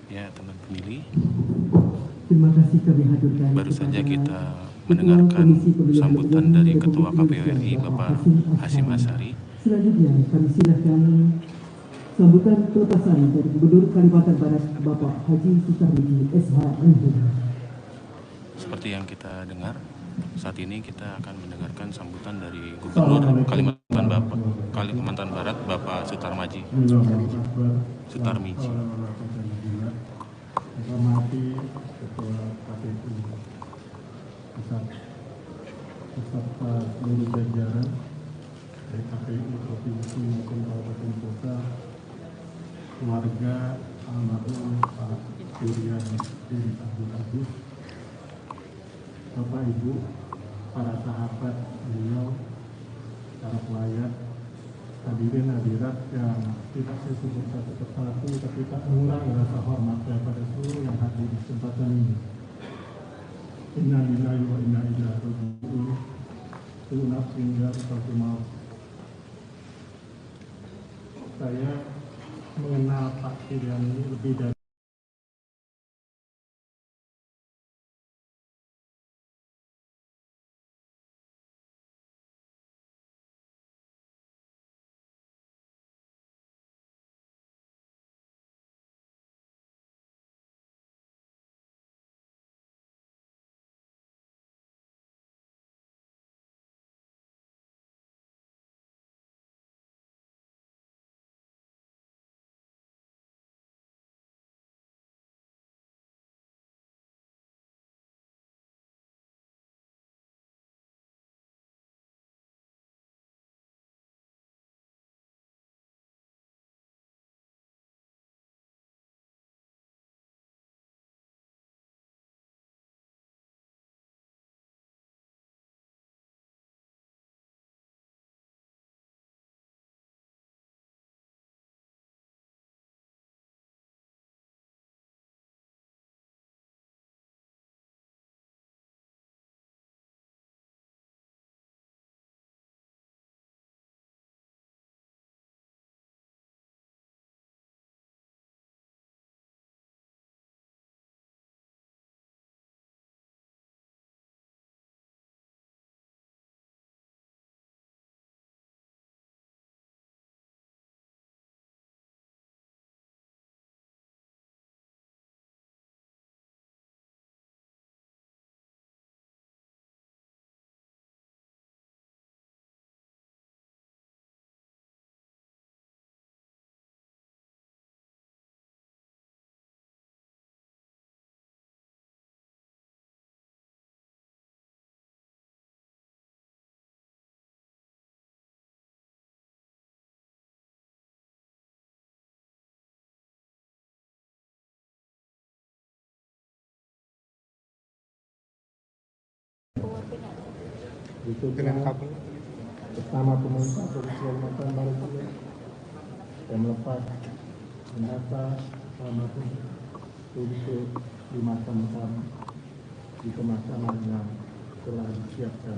Ya, teman pemilih, Terima kasih kami haturkan. baru saja kita mendengarkan sambutan dari Ketua KPU RI Bapak Hasyim Asyari. Selanjutnya kami silakan sambutan pelepasan dari Gubernur Kalimantan Barat Bapak Haji Sutarmiji SH.MH. Seperti yang kita dengar, saat ini kita akan mendengarkan sambutan dari Gubernur Kalimantan Barat Bapak Sutarmiji. Hormati Ketua KPU Pusat beserta seluruh jajaran dari KPU Provinsi maupun Kabupaten Kota, keluarga almarhum Pak Surya Diri Abdul Aziz, Bapak Ibu, para sahabat beliau, para pelayan, hadirin hadirat yang tidak saya sebut satu persatu, tapi tak mengurangi rasa hormat kepada seluruh yang hadir di kesempatan ini. Inna lillahi wa inna ilaihi raji'un. Kullu nafsin dha'iqatul maut. Saya mengenal Pak Surya ini lebih dari Berikutnya bersama pemerintah Provinsi Kalimantan Barat juga yang melepas jenazah almarhum untuk dimakamkan di pemakaman yang telah disiapkan.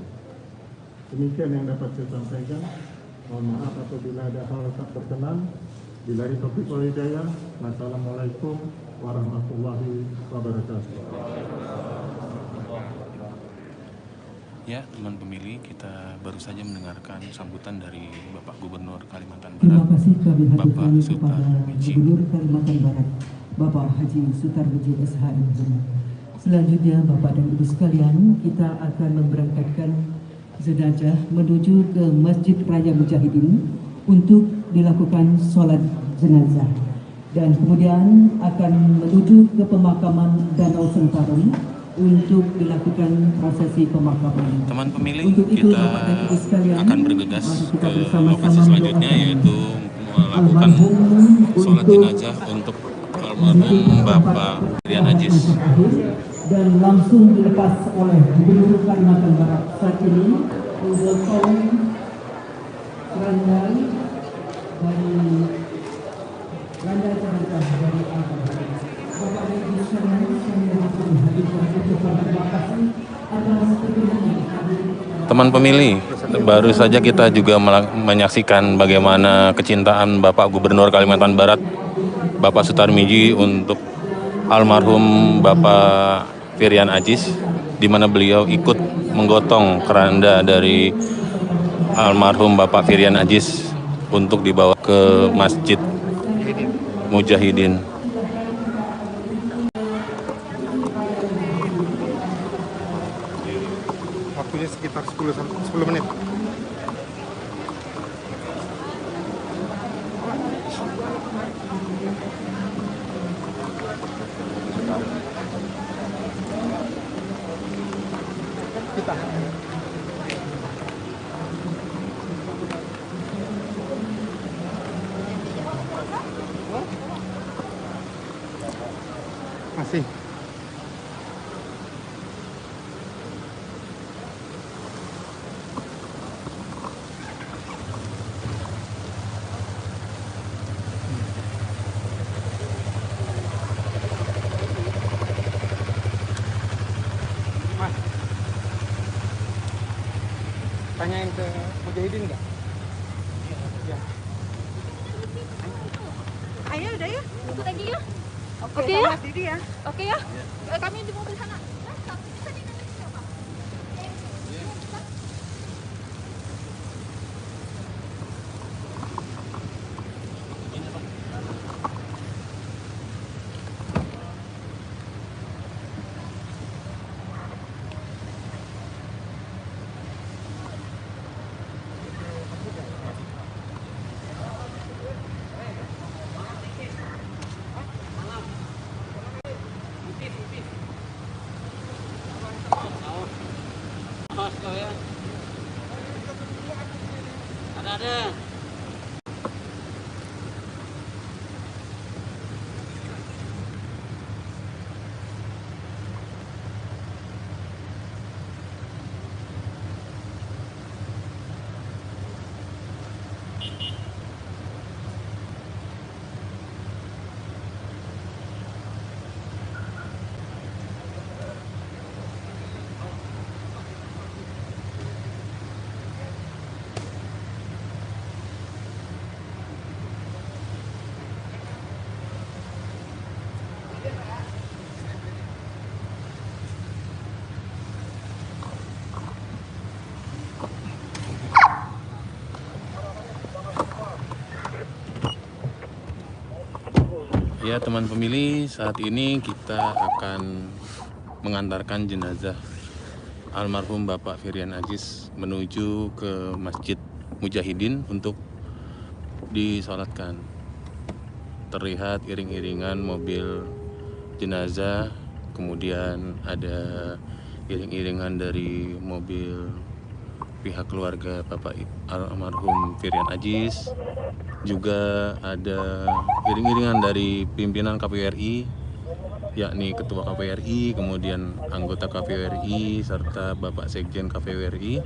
Demikian yang dapat saya sampaikan. Mohon maaf apabila ada hal tak berkenan. Billahi taufiq wal hidayah. Wassalamualaikum warahmatullahi wabarakatuh. Ya, teman pemilih, kita baru saja mendengarkan sambutan dari Bapak Gubernur Kalimantan Terima Barat, kasih kami Bapak haturkan Sutar kepada Miji. Gubernur Kalimantan Barat, Bapak Haji Sutar Miji SHM. Selanjutnya, Bapak dan Ibu sekalian, kita akan memberangkatkan jenazah menuju ke Masjid Raya Mujahidin untuk dilakukan sholat jenazah. Dan kemudian akan menuju ke pemakaman Danau Sentarum untuk dilakukan prosesi pemakaman. Teman pemilih, Untuk itu, kita Bapak dan Ibu sekalian, akan bergegas mari kita ke bersama-sama lokasi selanjutnya, mendoakan yaitu melakukan sholat jenazah untuk almarhum Bapak Firian Ajis. Dan langsung dilepas oleh Gubernur Kalimantan Barat saat ini menggotong keranda dari jenazah dari almarhum. Bapak dan Ibu sekalian, saya langsung hadirkan ucapan terima kasih atas keberanian hadir. Teman pemilih, baru saja kita juga menyaksikan bagaimana kecintaan Bapak Gubernur Kalimantan Barat, Bapak Sutar Miji untuk almarhum Bapak Firian Ajis, di mana beliau ikut menggotong keranda dari almarhum Bapak Firian Ajis untuk dibawa ke Masjid Mujahidin. Waktunya sekitar 10 menit. Kita masih tanyain ke Mujahidin nggak? Ya. Ayo udah ya. Ikut aja ya. Oke ya. Mas Didi ya. Oke ya. Kami di mobil sana. Ada. Ya, teman pemilih, saat ini kita akan mengantarkan jenazah almarhum Bapak Firian Ajis menuju ke Masjid Mujahidin untuk disolatkan. Terlihat iring-iringan mobil jenazah, kemudian ada iring-iringan dari mobil pihak keluarga Bapak almarhum Firian Ajis. Juga ada iring-iringan dari pimpinan KPU RI yakni Ketua KPU RI, kemudian anggota KPU RI, serta Bapak Sekjen KPU RI.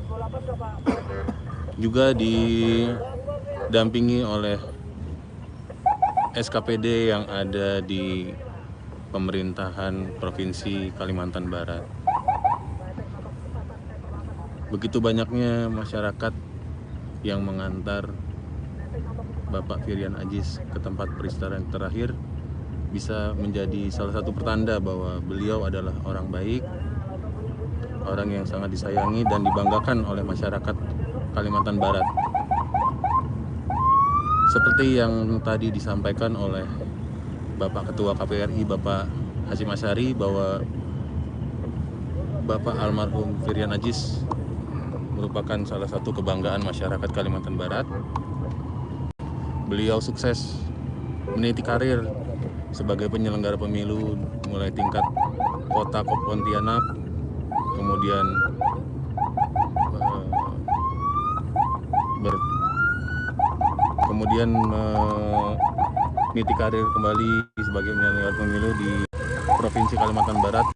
Juga didampingi oleh SKPD yang ada di pemerintahan Provinsi Kalimantan Barat. Begitu banyaknya masyarakat yang mengantar Bapak Firian Adjis ke tempat peristirahatan terakhir bisa menjadi salah satu pertanda bahwa beliau adalah orang baik, orang yang sangat disayangi dan dibanggakan oleh masyarakat Kalimantan Barat. Seperti yang tadi disampaikan oleh Bapak Ketua KPU RI, Bapak Hasyim Asyari, bahwa Bapak almarhum Firian Adjis merupakan salah satu kebanggaan masyarakat Kalimantan Barat. Beliau sukses meniti karir sebagai penyelenggara pemilu mulai tingkat kota Pontianak, kemudian meniti karir kembali sebagai penyelenggara pemilu di Provinsi Kalimantan Barat.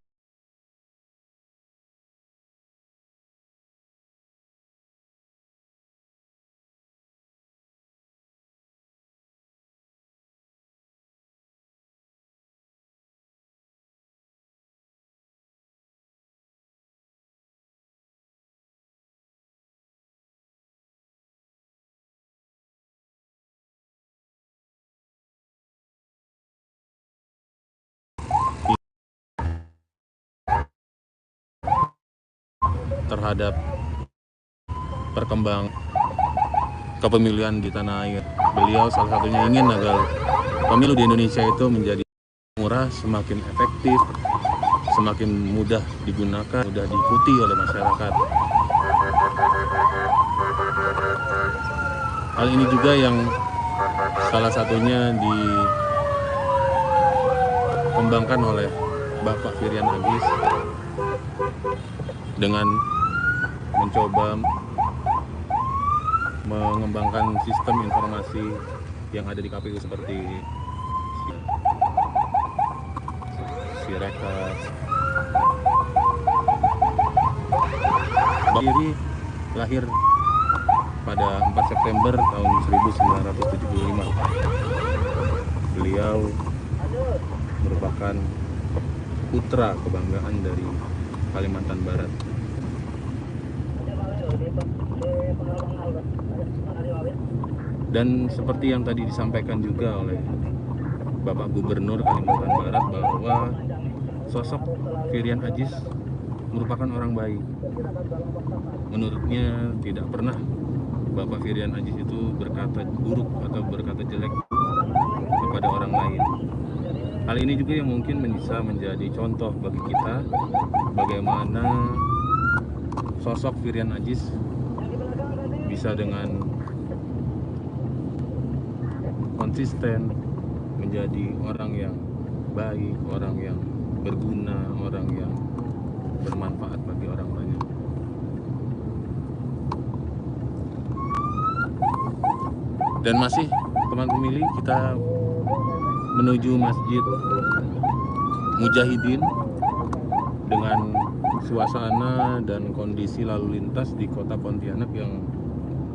Terhadap perkembangan kepemilian di tanah air. Beliau salah satunya ingin agar pemilu di Indonesia itu menjadi murah, semakin efektif, semakin mudah digunakan, mudah diikuti oleh masyarakat. Hal ini juga yang salah satunya dikembangkan oleh Bapak Firian Adjis dengan mencoba mengembangkan sistem informasi yang ada di KPU seperti Sirekap. Diri lahir pada 4 September tahun 1975. Beliau merupakan putra kebanggaan dari Kalimantan Barat. Dan seperti yang tadi disampaikan juga oleh Bapak Gubernur Kalimantan Barat bahwa sosok Firian Adjis merupakan orang baik. Menurutnya tidak pernah Bapak Firian Adjis itu berkata buruk atau berkata jelek kepada orang lain. Hal ini juga yang mungkin bisa menjadi contoh bagi kita bagaimana sosok Firian Adjis bisa dengan konsisten menjadi orang yang baik, orang yang berguna, orang yang bermanfaat bagi orang banyak. Dan masih teman pemilih, kita menuju Masjid Mujahidin dengan suasana dan kondisi lalu lintas di kota Pontianak yang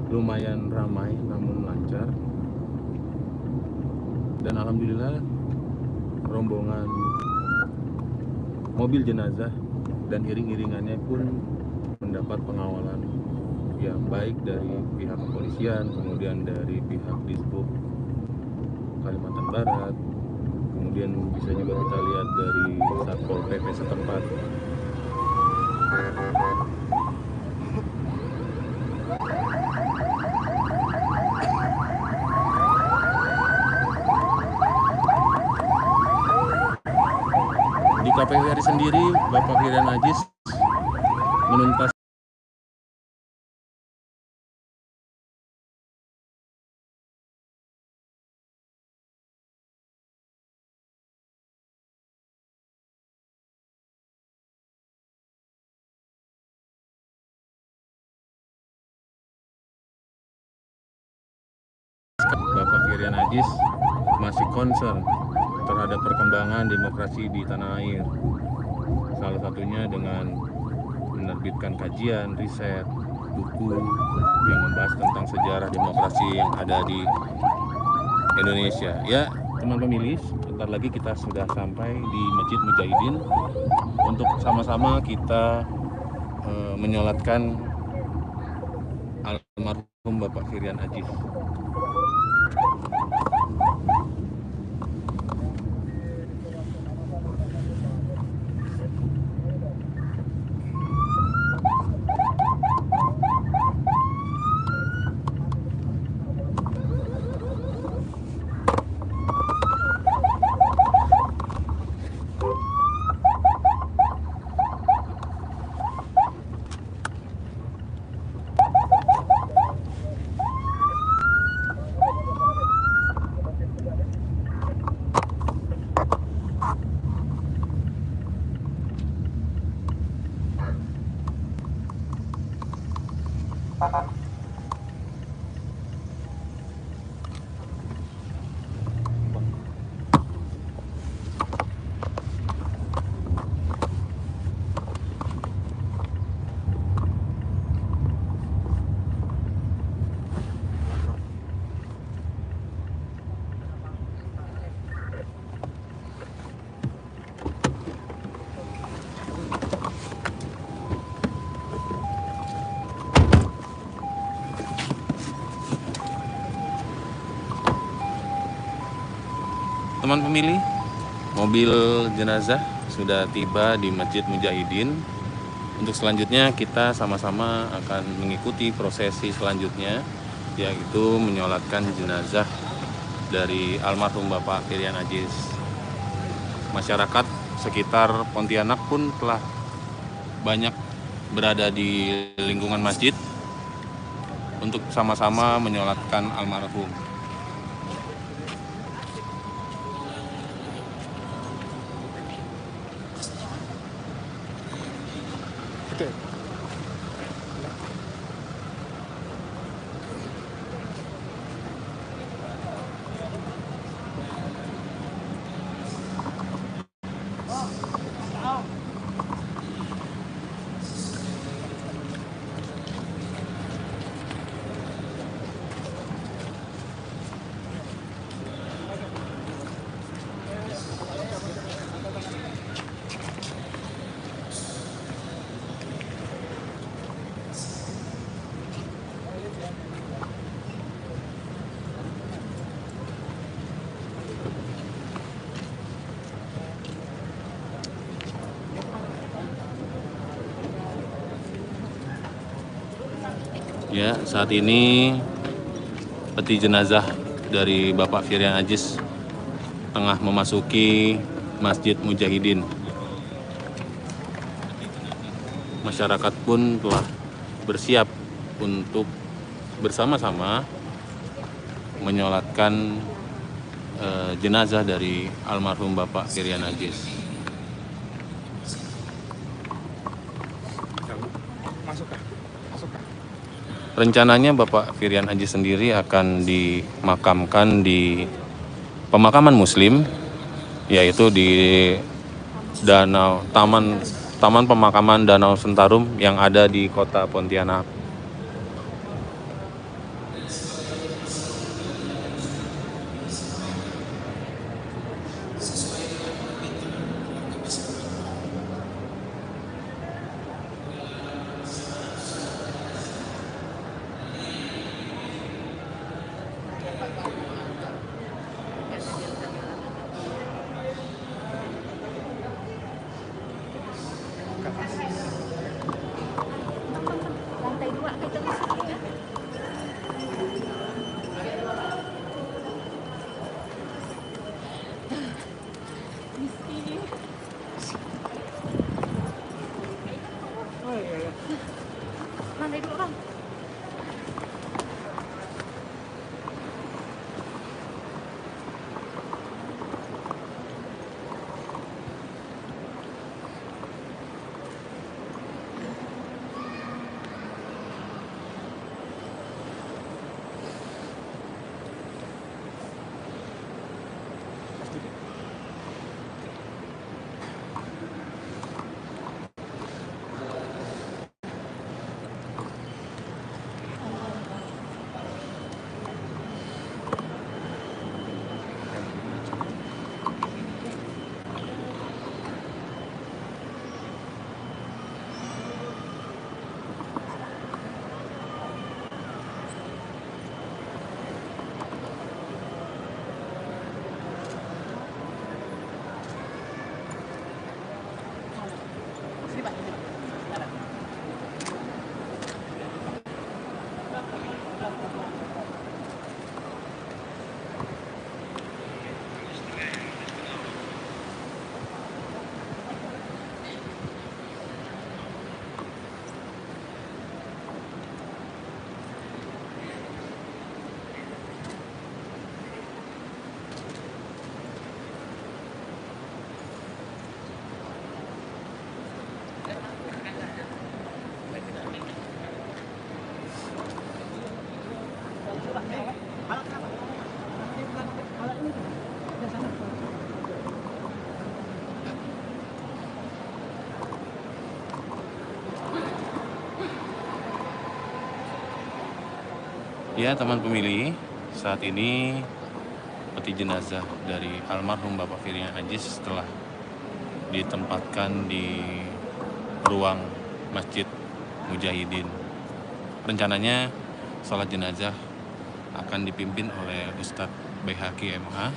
lumayan ramai namun lancar. Dan alhamdulillah rombongan mobil jenazah dan iring-iringannya pun mendapat pengawalan yang baik dari pihak kepolisian, kemudian dari pihak Dishub Kalimantan Barat, kemudian bisa juga kita lihat dari Satpol PP setempat. Di KPU RI sendiri, Bapak Firian Adjis menuntas Bapak Firian Adjis masih concern terhadap perkembangan demokrasi di tanah air. Salah satunya dengan menerbitkan kajian, riset, buku yang membahas tentang sejarah demokrasi yang ada di Indonesia. Ya, teman pemilih, sebentar lagi kita sudah sampai di Masjid Mujahidin untuk sama-sama kita menyolatkan almarhum Bapak Firian Aziz. Teman pemilih, mobil jenazah sudah tiba di Masjid Mujahidin. Untuk selanjutnya kita sama-sama akan mengikuti prosesi selanjutnya, yaitu menyolatkan jenazah dari almarhum Bapak Firian Aziz. Masyarakat sekitar Pontianak pun telah banyak berada di lingkungan masjid untuk sama-sama menyolatkan almarhum. Oke. Ya, saat ini peti jenazah dari Bapak Firian Aziz tengah memasuki Masjid Mujahidin. Masyarakat pun telah bersiap untuk bersama-sama menyolatkan jenazah dari almarhum Bapak Firian Aziz. Rencananya Bapak Firian Aziz sendiri akan dimakamkan di pemakaman Muslim, yaitu di Taman Pemakaman Danau Sentarum yang ada di Kota Pontianak. Lantai 2 kita masuk ya. Lantai 2 Bang. Pak. Ya, teman pemilih, saat ini peti jenazah dari almarhum Bapak Firian Ajis telah ditempatkan di ruang Masjid Mujahidin. Rencananya sholat jenazah akan dipimpin oleh Ustadz Baihaqi MH.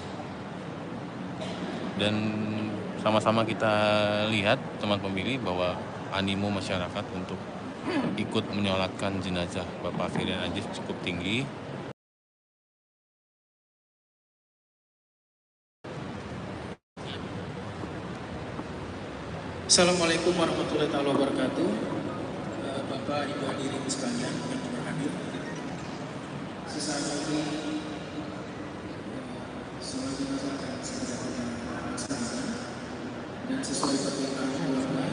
Dan sama-sama kita lihat, teman pemilih, bahwa animo masyarakat untuk ikut menyolatkan jenazah Bapak Firian Ajis cukup tinggi. Assalamualaikum warahmatullahi wabarakatuh. Bapak, Ibu hadirin sekalian yang berhadir. Sesaat lagi sholat jenazah akan segera kita laksanakan, dan sesuai permintaan ulama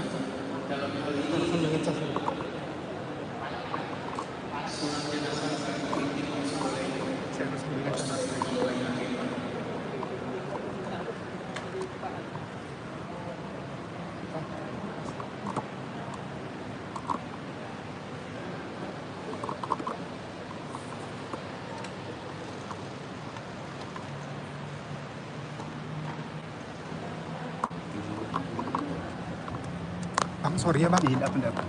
dalam hal ini sholat jenazah akan dipimpin oleh Ustaz Baihaqi. Bang, sorry ya Bang. Tidak pendapat.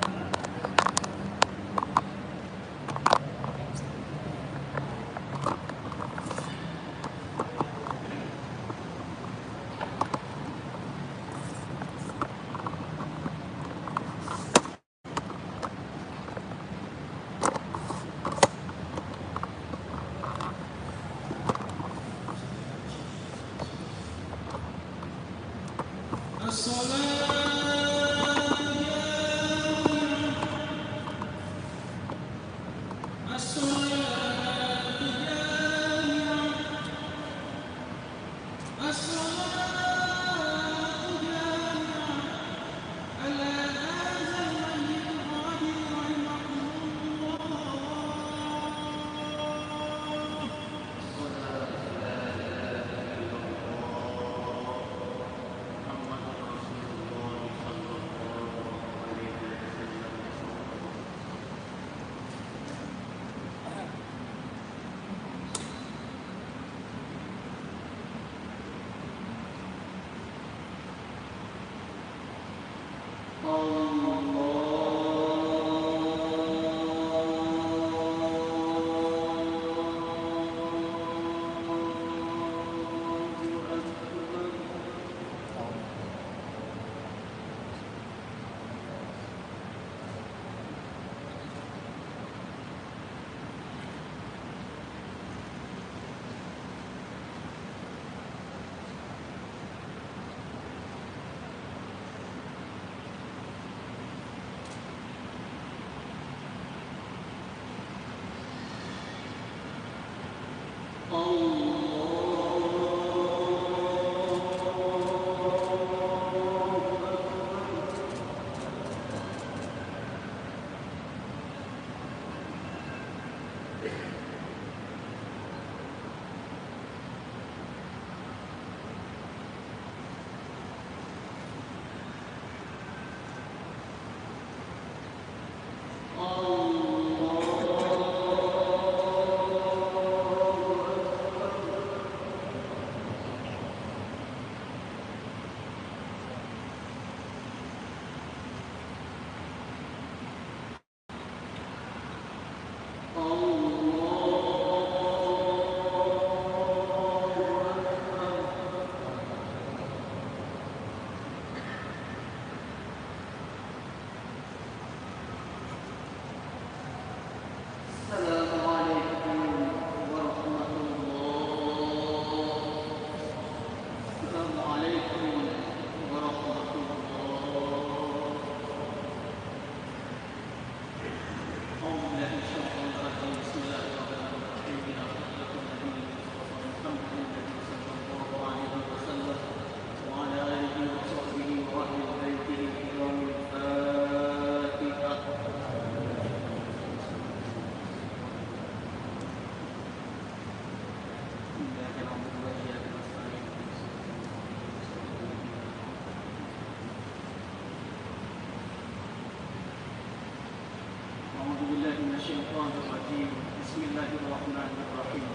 بالله من الشيطان الرجيم. بسم الله الرحمن الرحيم.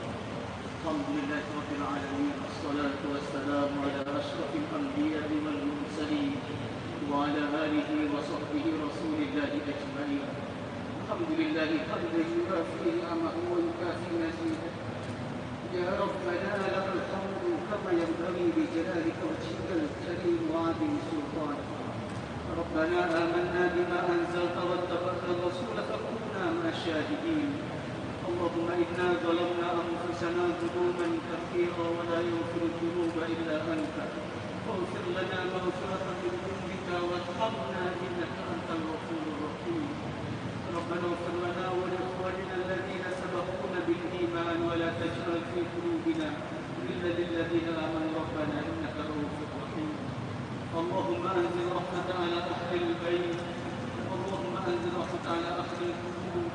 الحمد لله رب العالمين، والصلاة والسلام على أشرف الأنبياء والمرسلين وعلى آله وصحبه رسول الله أجمعين. الحمد لله حمدا يوافي نعمه ويكافئ مزيده. يا ربنا لك الحمد كما ينبغي بجلالك وجهك الكريم وعظيم سلطانك. ربنا آمنا بما أنزلت واتبعنا الرسول فكنا مع الشاهدين. اللهم إنا ظلمنا أنفسنا ظلوما كثيرا ولا يغفر الذنوب إلا أنت، فاغفر لنا مغفرة من عندك وارحمنا إنك أنت الغفور الرحيم. ربنا اغفر لنا ولإخواننا الذين سبقونا بالإيمان ولا تجعل في قلوبنا غلا للذين آمنوا ربنا إنك رؤوف رحيم. اللهم أنزل رحمة على أهل البيت، اللهم أنزل رحمة على أهل القلوب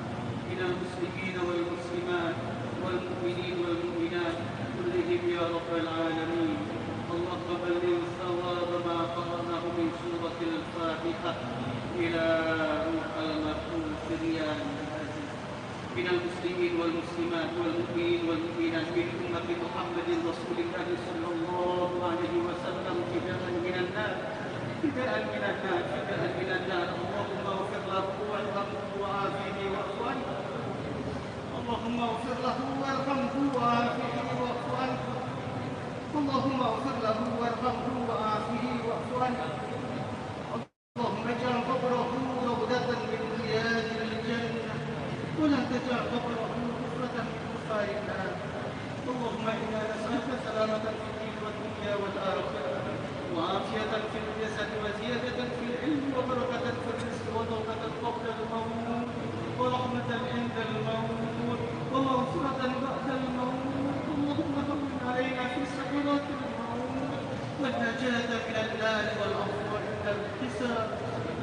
من المسلمين والمسلمات والمؤمنين والمؤمنات كلهم يا رب العالمين. اللهم بلغ ثواب ما قرأناه من سورة الفاتحة إلى روح المرحوم سريان العزيز من المسلمين والمسلمات والمؤمنين والمؤمنات من أمة محمد رسول الله صلى الله عليه وسلم فداء من النار فداء من النار فداء من النار. اللهم اغفر له وارحمه وعافه واعف عنه. اللهم اغفر له وارحمه وعافه واعف عنه. اللهم اغفر له وارحمه وعافه واعف عنه. اللهم اجعل قبره روضة من رياض الجنة ولا تجعل قبره كفرة من كفار النار. اللهم انا نسألك سلامة في الدين والدنيا والآخرة وعافية في الجسد وزيادة في العلم وبركة في الرزق وتوبة قبل الموت ورحمة عند الموت ومغفرة بعد الموت. اللهم هون علينا في سكرات الموت والنجاة من النار والعفو عند الحساب.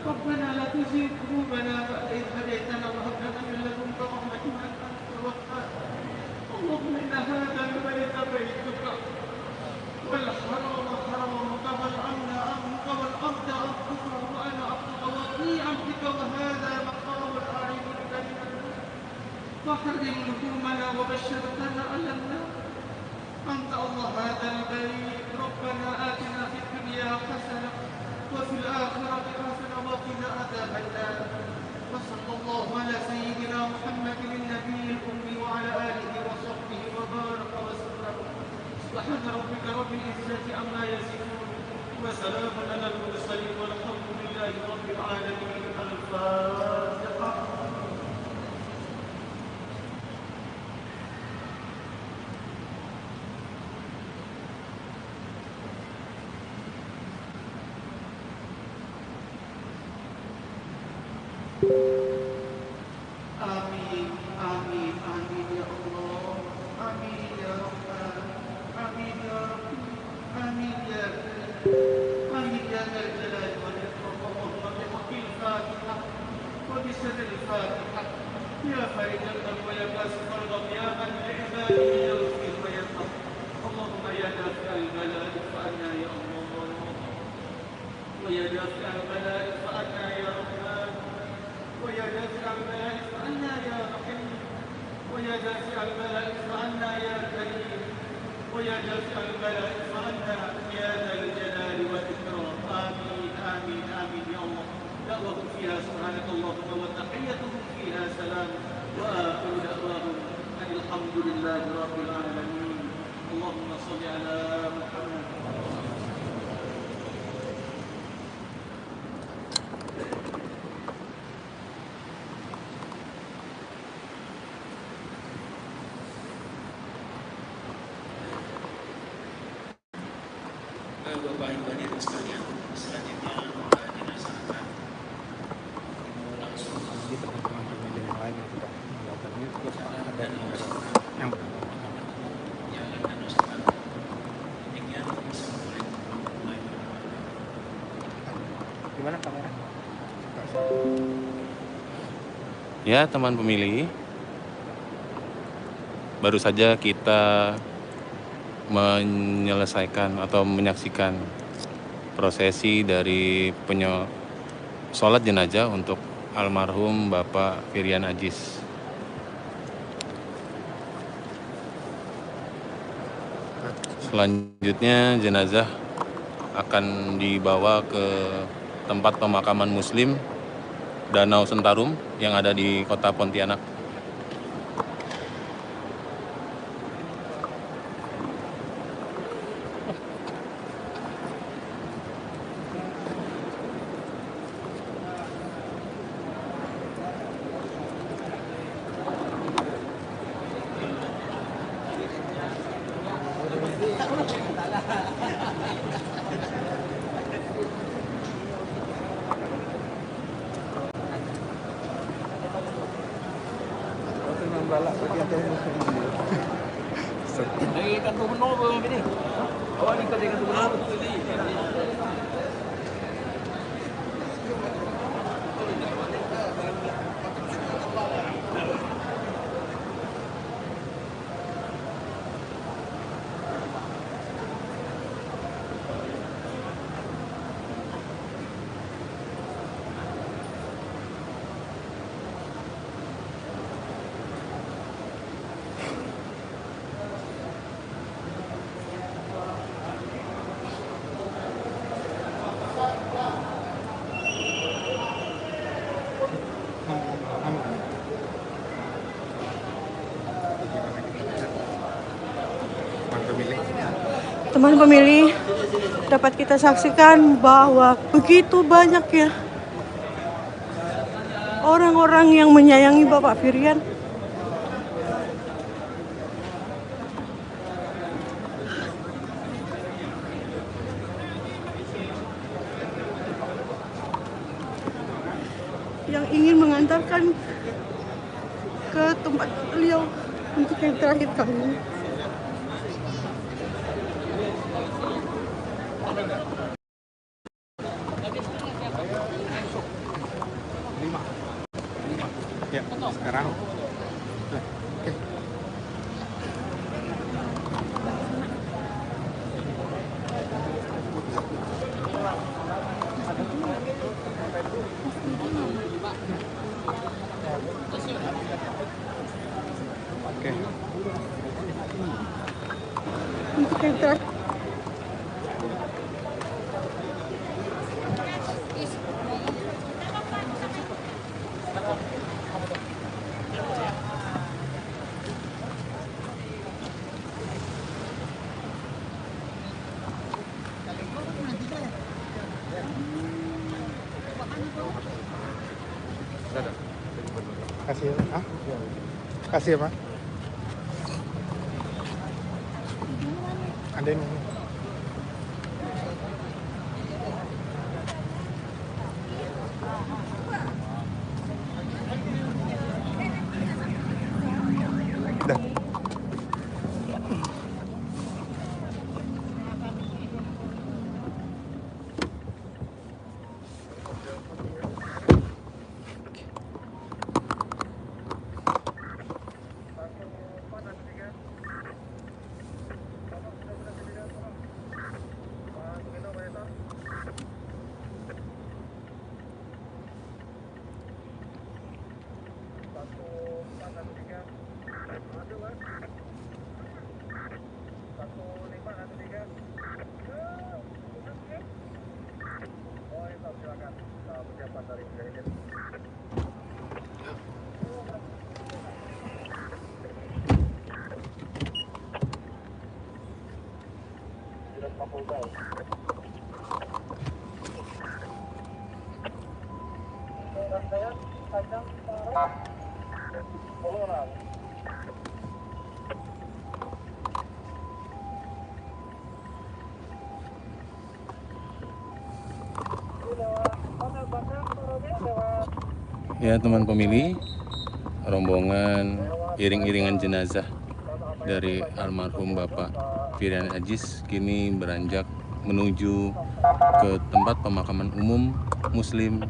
ربنا لا تزغ قلوبنا بعد إذ هديتنا وهب لنا من لدنك رحمة إنك أنت الوهاب. اللهم إن هذا البيت بيتك والحرم حرمك والأمن أمنك والأرض أرضك وأنا عبدك وفي عبدك وهذا مقام أعينك من النار فحرم لحومنا وبشرتنا على النار. أنت الله هذا البيت. ربنا آتنا في الدنيا حسنة وفي الآخرة حسنة وقنا عذاب النار. وصلى الله على سيدنا محمد النبي الأمي وعلى آله وصحبه وبارك وسلم. سبحان ربك رب العزة عما يصفون وسلام على المرسلين والحمد لله رب العالمين. الفاتحة. Amin, amin, amin ya Allah. Amin ya Rahman. Amin ya Rabbi. Amin ya Amin ya Dzal Jalali wal Ikram. Allahumma bihaqqil Fatihah wa bisirril Fatihah ya faridal gham wa ya kasifal gham ya man bi'ibadihi yaghfir wa yarham. Allahumma ya dafi'al bala'i fa'anna ya Allah wa ya dafi'al bala'i fa'anna ya Rahman ويا دافع البلاء فعنا يا رحيم ويا دافع البلاء فعنا يا كريم ويا دافع البلاء فعنا يا ذا الجلال والإكرام. آمين آمين آمين يا الله. دعوهم فيها سبحانك اللهم وتحيتهم فيها سلام وآخر دعواهم أن الحمد لله رب العالمين. اللهم صل على محمد. Bapak Ibu hadirin sekalian, selanjutnya jenazah akan langsung di teman-teman yang lain yang sudah melakukannya ada yang dan Ustaz. Demikian Assalamualaikum warahmatullahi wabarakatuh. Gimana kamera? Ya teman pemilih, baru saja kita menyelesaikan atau menyaksikan prosesi dari sholat jenazah untuk almarhum Bapak Firian Ajis. Selanjutnya jenazah akan dibawa ke tempat pemakaman Muslim Danau Sentarum yang ada di Kota Pontianak. Teman pemilih, dapat kita saksikan bahwa begitu banyak ya orang-orang yang menyayangi Bapak Firian. Yang ingin mengantarkan ke tempat beliau untuk yang terakhir kali. Ya, sekarang. Oke. Oke. Untuk yang terakhir. Kasih ya, Pak. Kasih ya, Pak. Ada ini. Udah. Ya teman pemilih, rombongan iring-iringan jenazah dari almarhum Bapak Firian Ajis kini beranjak menuju ke tempat pemakaman umum Muslim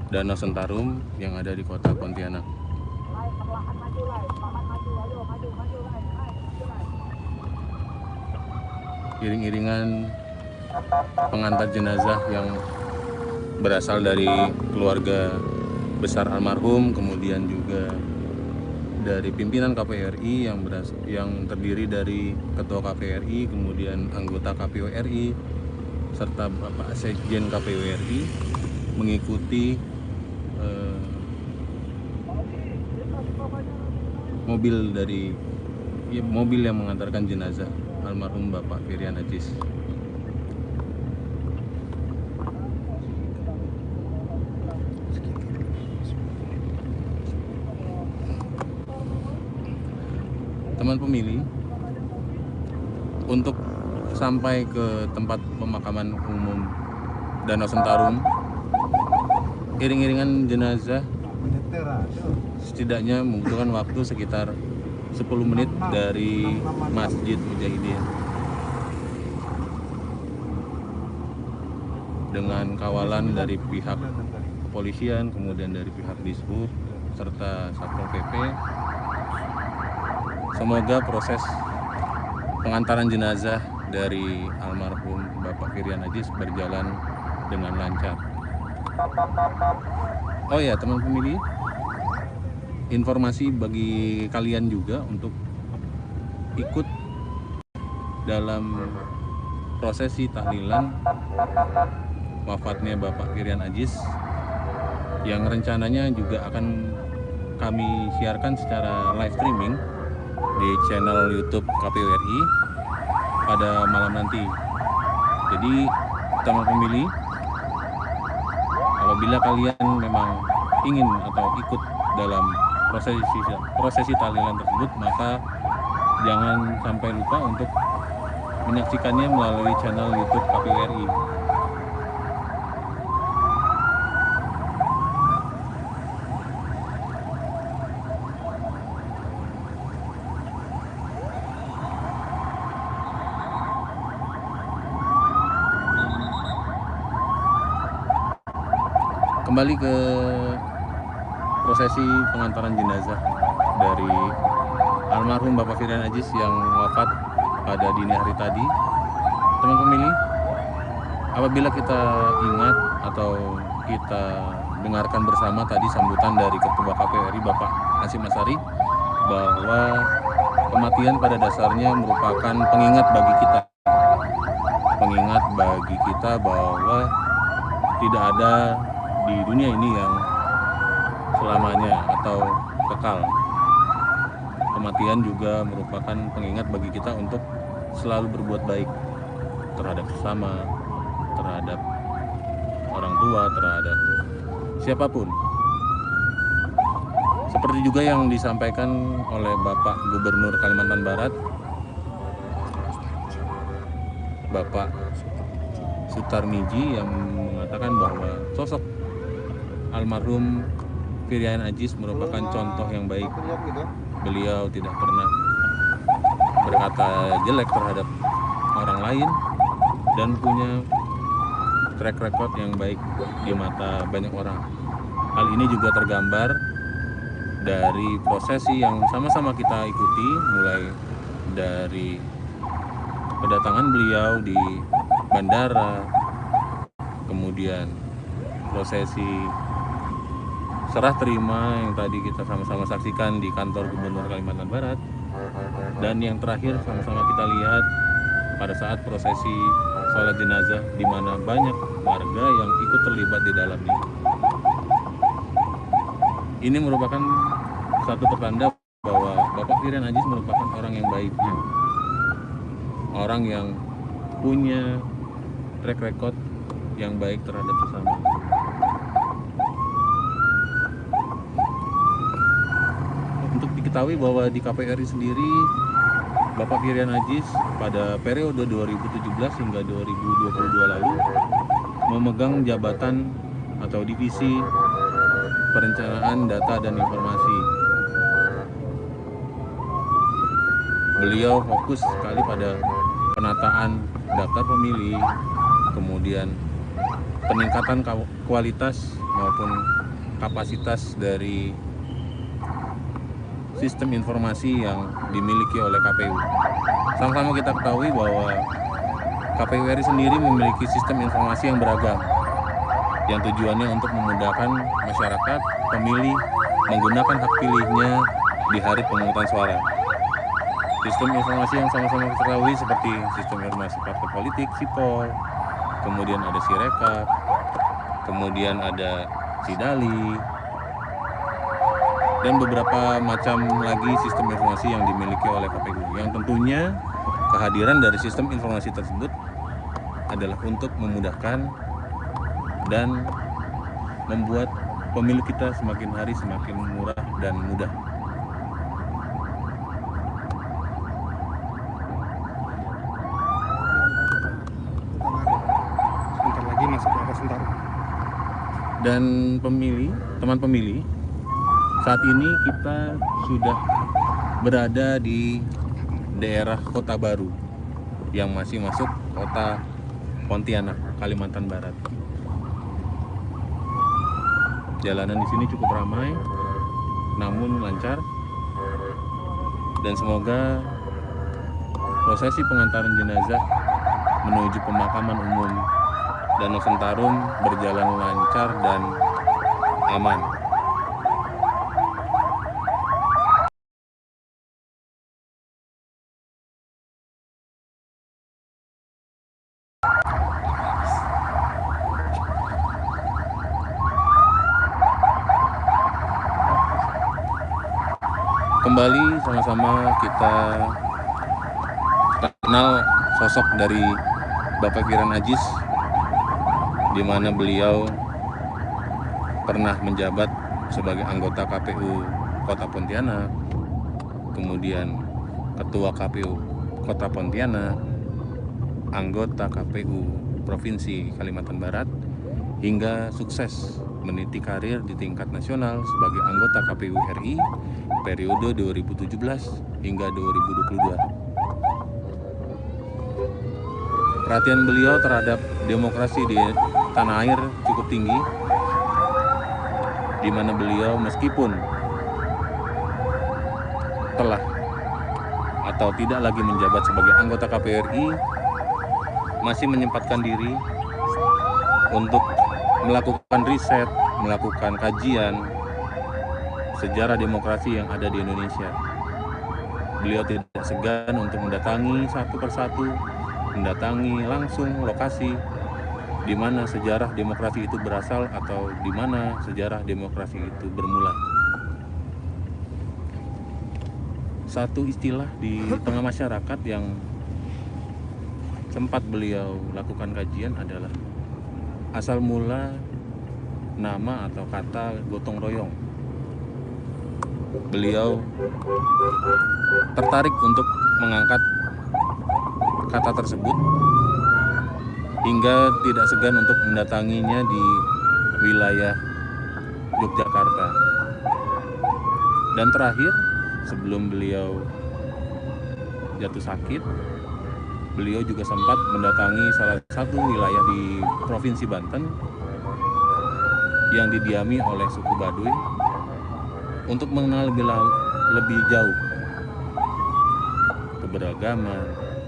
Danau Sentarum yang ada di Kota Pontianak. Iring-iringan pengantar jenazah yang berasal dari keluarga besar almarhum, kemudian juga dari pimpinan KPU RI yang terdiri dari Ketua KPU RI, kemudian anggota KPU RI, serta Bapak Sekjen KPU RI mengikuti mobil yang mengantarkan jenazah almarhum Bapak Firian Ajis. Teman pemilih, untuk sampai ke tempat pemakaman umum Danau Sentarum, iring-iringan jenazah setidaknya membutuhkan waktu sekitar 10 menit dari Masjid Mujahidin dengan kawalan dari pihak kepolisian, kemudian dari pihak Dishub serta Satpol PP. Semoga proses pengantaran jenazah dari almarhum Bapak Firian Ajis berjalan dengan lancar. Oh ya, teman pemilih, informasi bagi kalian juga untuk ikut dalam prosesi tahlilan wafatnya Bapak Firian Ajis yang rencananya juga akan kami siarkan secara live streaming di channel YouTube KPU RI pada malam nanti. Jadi teman pemilih, apabila kalian memang ingin atau ikut dalam prosesi tahlilan tersebut, maka jangan sampai lupa untuk menyaksikannya melalui channel YouTube KPU RI. Kembali ke prosesi pengantaran jenazah dari almarhum Bapak Firian Ajis yang wafat pada dini hari tadi. Teman pemilih, apabila kita ingat atau kita dengarkan bersama tadi sambutan dari Ketua KPU RI Bapak Hasyim Asyari, bahwa kematian pada dasarnya merupakan pengingat bagi kita bahwa tidak ada di dunia ini yang selamanya atau kekal. Kematian juga merupakan pengingat bagi kita untuk selalu berbuat baik terhadap sesama, terhadap orang tua, terhadap siapapun. Seperti juga yang disampaikan oleh Bapak Gubernur Kalimantan Barat, Bapak Sutarmiji, yang mengatakan bahwa sosok almarhum Firian Ajis merupakan contoh yang baik. Beliau tidak pernah berkata jelek terhadap orang lain dan punya track record yang baik di mata banyak orang. Hal ini juga tergambar dari prosesi yang sama-sama kita ikuti, mulai dari kedatangan beliau di bandara, kemudian prosesi serah terima yang tadi kita sama-sama saksikan di kantor Gubernur Kalimantan Barat, dan yang terakhir sama-sama kita lihat pada saat prosesi sholat jenazah di mana banyak warga yang ikut terlibat di dalamnya. Ini merupakan satu pertanda bahwa Bapak Firian Ajis merupakan orang yang baik, orang yang punya track record yang baik terhadap sesama. Untuk diketahui bahwa di KPU RI sendiri, Bapak Firian Ajis pada periode 2017 hingga 2022 lalu memegang jabatan atau divisi perencanaan data dan informasi. Beliau fokus sekali pada penataan daftar pemilih, kemudian peningkatan kualitas maupun kapasitas dari sistem informasi yang dimiliki oleh KPU. Sama-sama kita ketahui bahwa KPU RI sendiri memiliki sistem informasi yang beragam. yang tujuannya untuk memudahkan masyarakat pemilih menggunakan hak pilihnya di hari pemungutan suara. Sistem informasi yang sama-sama kita ketahui seperti sistem informasi partai politik, Sipol, kemudian ada Sirekap, kemudian ada Sidali, dan beberapa macam lagi sistem informasi yang dimiliki oleh KPU. Yang tentunya kehadiran dari sistem informasi tersebut adalah untuk memudahkan dan membuat pemilu kita semakin hari semakin murah dan mudah. Sebentar lagi masuk ke Sentarum. Dan teman pemilih, saat ini kita sudah berada di daerah Kota Baru yang masih masuk kota Pontianak, Kalimantan Barat. Jalanan di sini cukup ramai, namun lancar, dan semoga prosesi pengantaran jenazah menuju pemakaman umum Danau Sentarum berjalan lancar dan aman. Kembali sama-sama kita kenal sosok dari Bapak Kiran Ajis, di mana beliau pernah menjabat sebagai anggota KPU Kota Pontianak, kemudian Ketua KPU Kota Pontianak, anggota KPU Provinsi Kalimantan Barat, hingga sukses meniti karir di tingkat nasional sebagai anggota KPU RI periode 2017 hingga 2022. Perhatian beliau terhadap demokrasi di tanah air cukup tinggi, di mana beliau meskipun telah atau tidak lagi menjabat sebagai anggota KPU RI, masih menyempatkan diri untuk melakukan riset, melakukan kajian sejarah demokrasi yang ada di Indonesia. Beliau tidak segan untuk mendatangi satu persatu, mendatangi langsung lokasi di mana sejarah demokrasi itu berasal atau di mana sejarah demokrasi itu bermula. Satu istilah di tengah masyarakat yang sempat beliau lakukan kajian adalah asal mula nama atau kata gotong royong. Beliau tertarik untuk mengangkat kata tersebut hingga tidak segan untuk mendatanginya di wilayah Yogyakarta. Dan terakhir, sebelum beliau jatuh sakit, beliau juga sempat mendatangi salah satu wilayah di Provinsi Banten yang didiami oleh suku Baduy untuk mengenal lebih jauh keberagaman,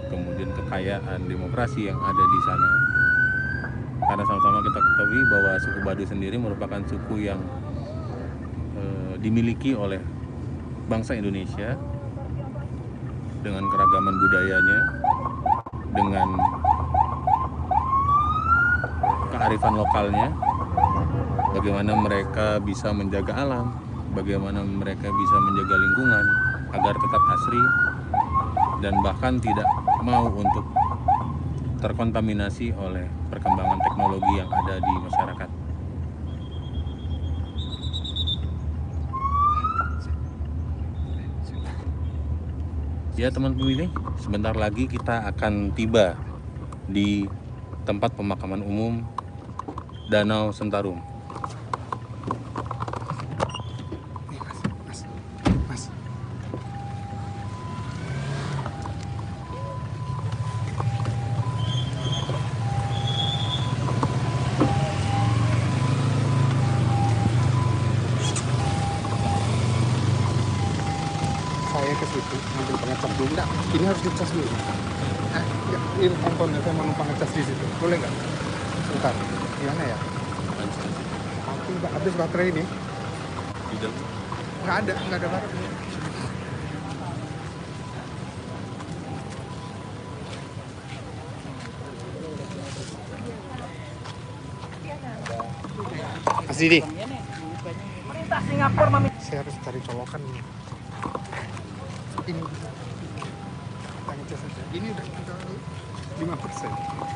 kemudian kekayaan demokrasi yang ada di sana. Karena sama-sama kita ketahui bahwa suku Baduy sendiri merupakan suku yang dimiliki oleh bangsa Indonesia dengan keragaman budayanya, dengan kearifan lokalnya, bagaimana mereka bisa menjaga alam, bagaimana mereka bisa menjaga lingkungan agar tetap asri dan bahkan tidak mau untuk terkontaminasi oleh perkembangan teknologi yang ada di masyarakat. Ya teman pemilih, sebentar lagi kita akan tiba di tempat pemakaman umum Danau Sentarum. Saya ke situ ngambil pengecas dulu. Enggak, ini harus dicas dulu. Ini handphone saya mau numpang ngecas di situ. Boleh nggak? Sebentar. Gimana ya? habis baterai ini. Tidak. Nggak ada baterai. Mas Didi. Pemerintah Singapura saya harus cari colokan ini. Tanya saja. Ini udah tinggal 5%.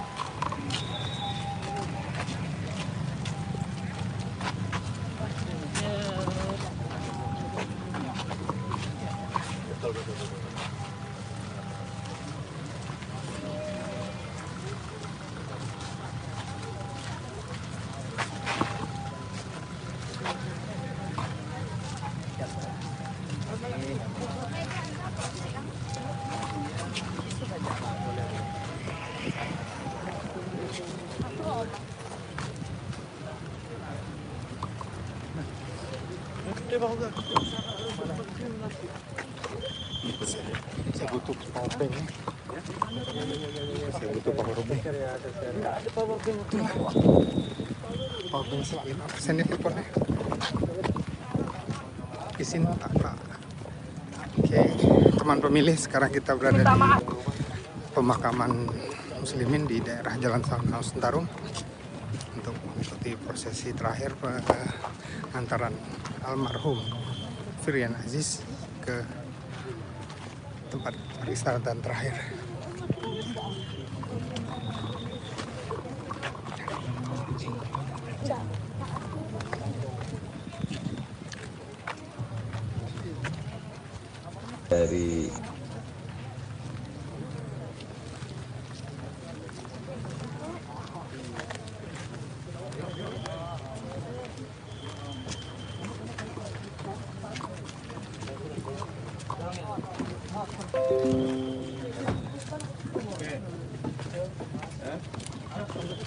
Saya butuh power bank. Saya butuh power bank. Power bank 5% ya teleponnya. Izin Pak. Oke, teman pemilih, sekarang kita berada di pemakaman muslimin di daerah Jalan Sentarum untuk mengikuti prosesi terakhir pengantaran almarhum Firian Aziz ke tempat peristirahatan terakhir. Dari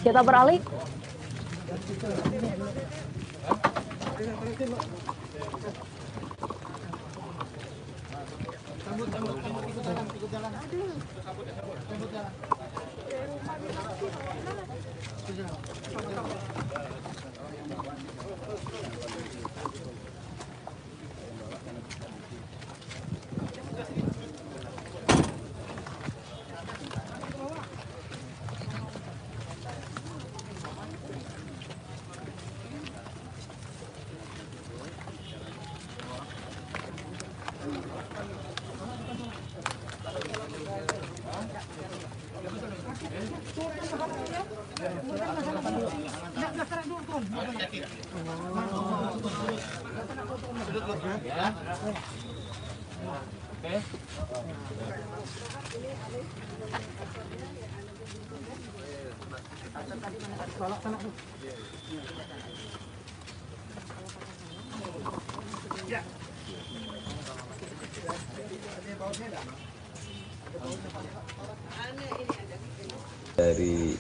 kita beralih. dari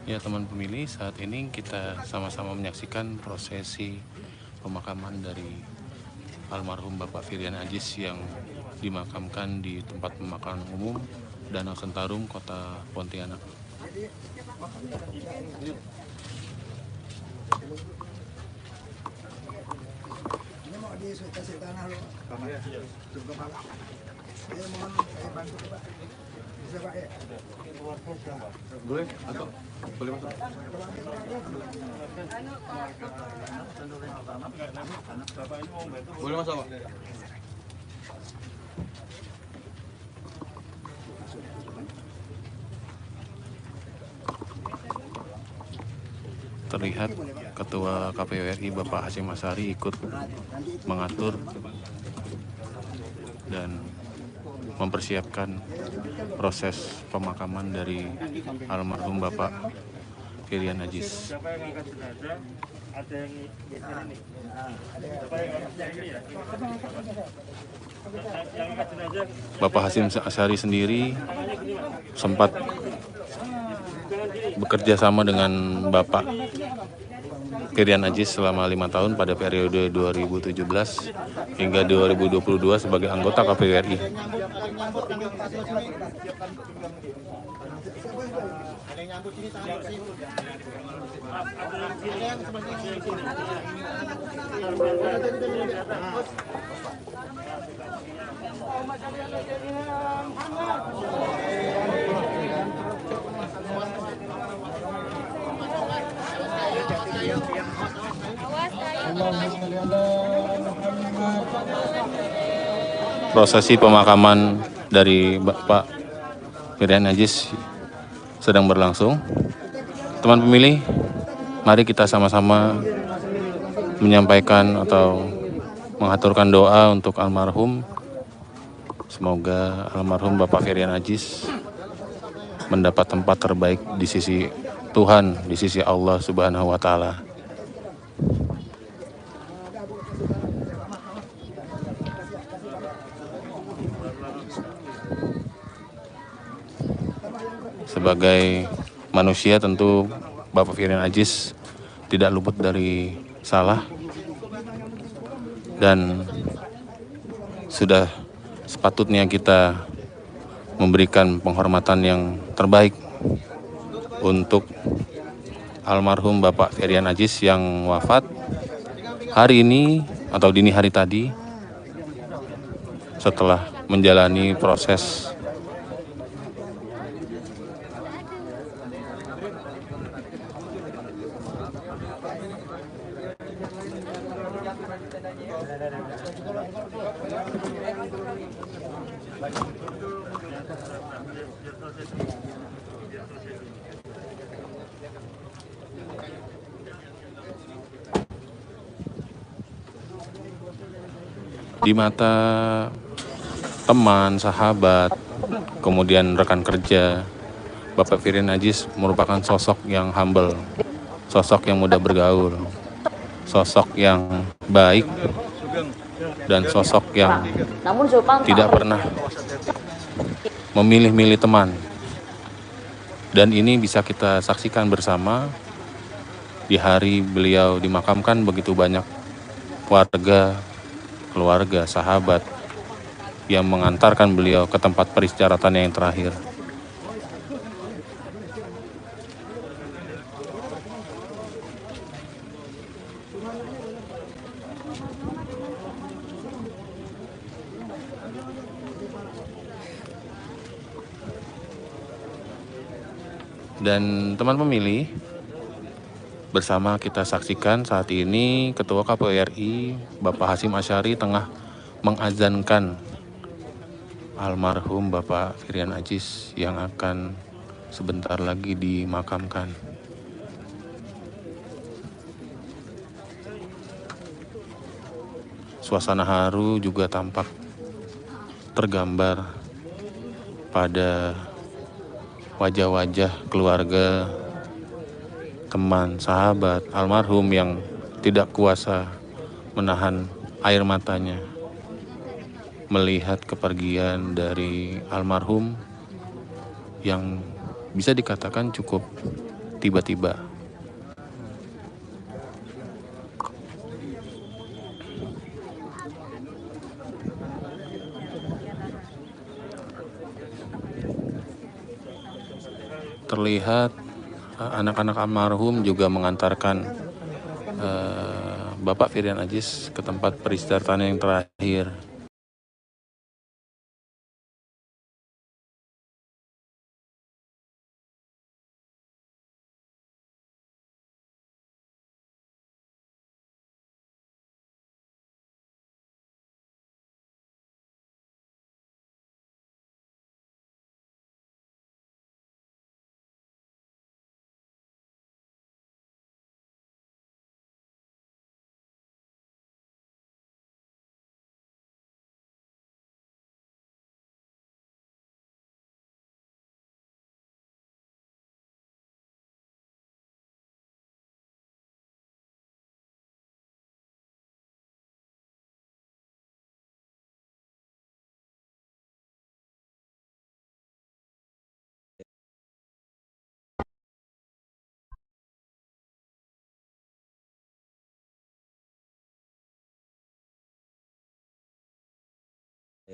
Ya teman pemilih, saat ini kita sama-sama menyaksikan prosesi pemakaman dari almarhum Bapak Firian Aziz yang dimakamkan di tempat pemakaman umum Danau Sentarum, Kota Pontianak. Boleh atau boleh masuk? Boleh masuk, Pak? Terlihat Ketua KPU RI Bapak Hasyim Asyari ikut mengatur dan mempersiapkan proses pemakaman dari almarhum Bapak Firian Ajis. Siapa yang angkat jenazah? Ada yang ini. Siapa yang angkat ini ya? Yang angkat jenazah. Bapak Hasyim Asyari sendiri sempat bekerja sama dengan Bapak Firian Ajis selama 5 tahun pada periode 2017 hingga 2022 sebagai anggota KPU RI. Prosesi pemakaman dari Bapak Firian Ajis sedang berlangsung. Teman pemilih, mari kita sama-sama menyampaikan atau mengaturkan doa untuk almarhum. Semoga almarhum Bapak Firian Ajis mendapat tempat terbaik di sisi Tuhan, di sisi Allah Subhanahu wa Ta'ala. Sebagai manusia tentu Bapak Firian Ajis tidak luput dari salah dan sudah sepatutnya kita memberikan penghormatan yang terbaik untuk almarhum Bapak Firian Ajis yang wafat hari ini atau dini hari tadi setelah menjalani proses di mata teman, sahabat, kemudian rekan kerja, Bapak Firian Ajis merupakan sosok yang humble, sosok yang mudah bergaul, sosok yang baik, dan sosok yang tidak pernah memilih-milih teman. Dan ini bisa kita saksikan bersama di hari beliau dimakamkan, begitu banyak warga, keluarga, sahabat yang mengantarkan beliau ke tempat peristirahatan yang terakhir. Dan teman pemilih, bersama kita saksikan saat ini Ketua KPU RI Bapak Hasyim Asyari tengah mengazankan almarhum Bapak Firian Ajis yang akan sebentar lagi dimakamkan. Suasana haru juga tampak tergambar pada wajah-wajah keluarga, teman, sahabat almarhum yang tidak kuasa menahan air matanya melihat kepergian dari almarhum yang bisa dikatakan cukup tiba-tiba. Terlihat anak-anak almarhum juga mengantarkan Bapak Firian Ajis ke tempat peristirahatan yang terakhir.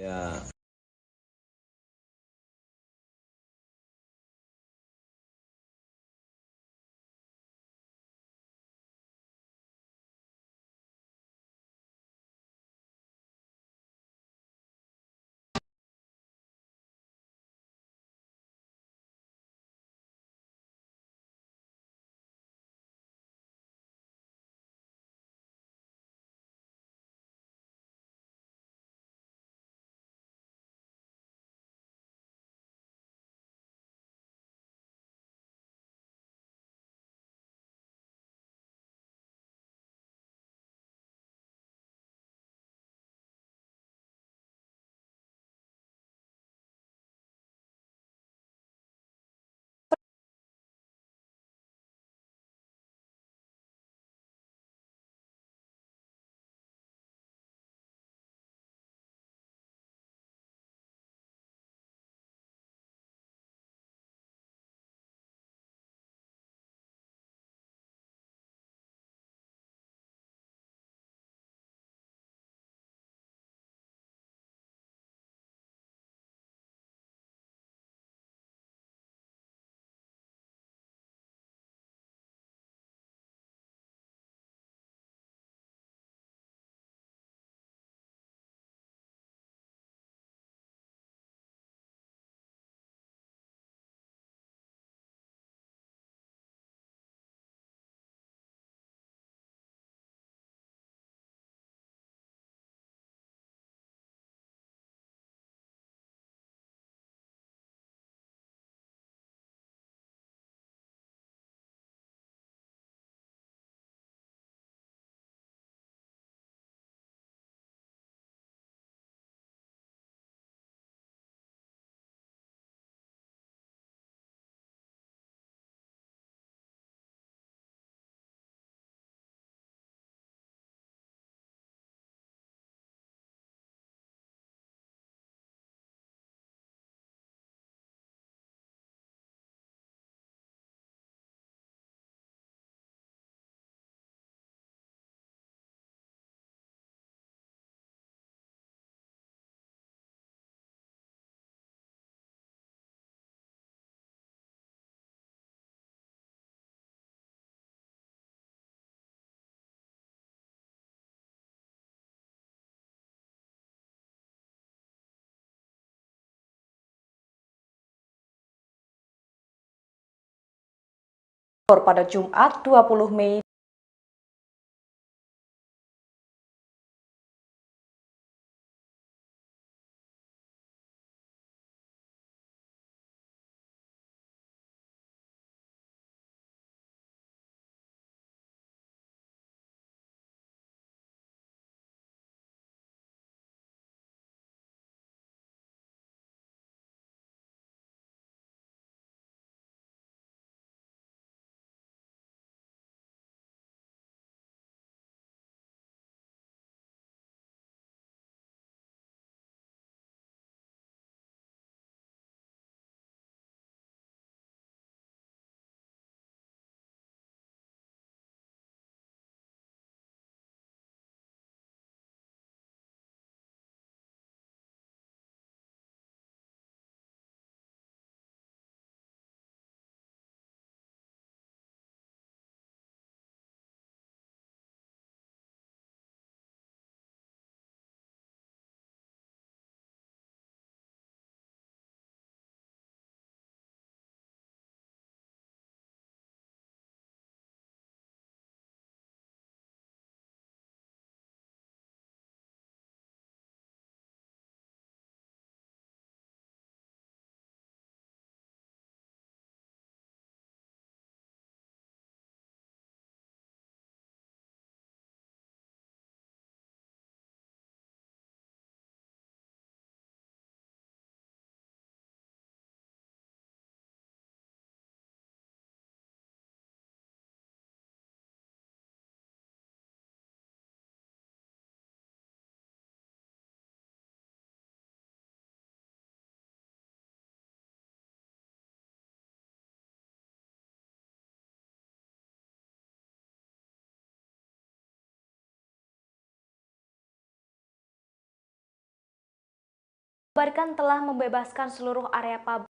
Ya. pada Jumat 20 Mei dikabarkan telah membebaskan seluruh area pabrik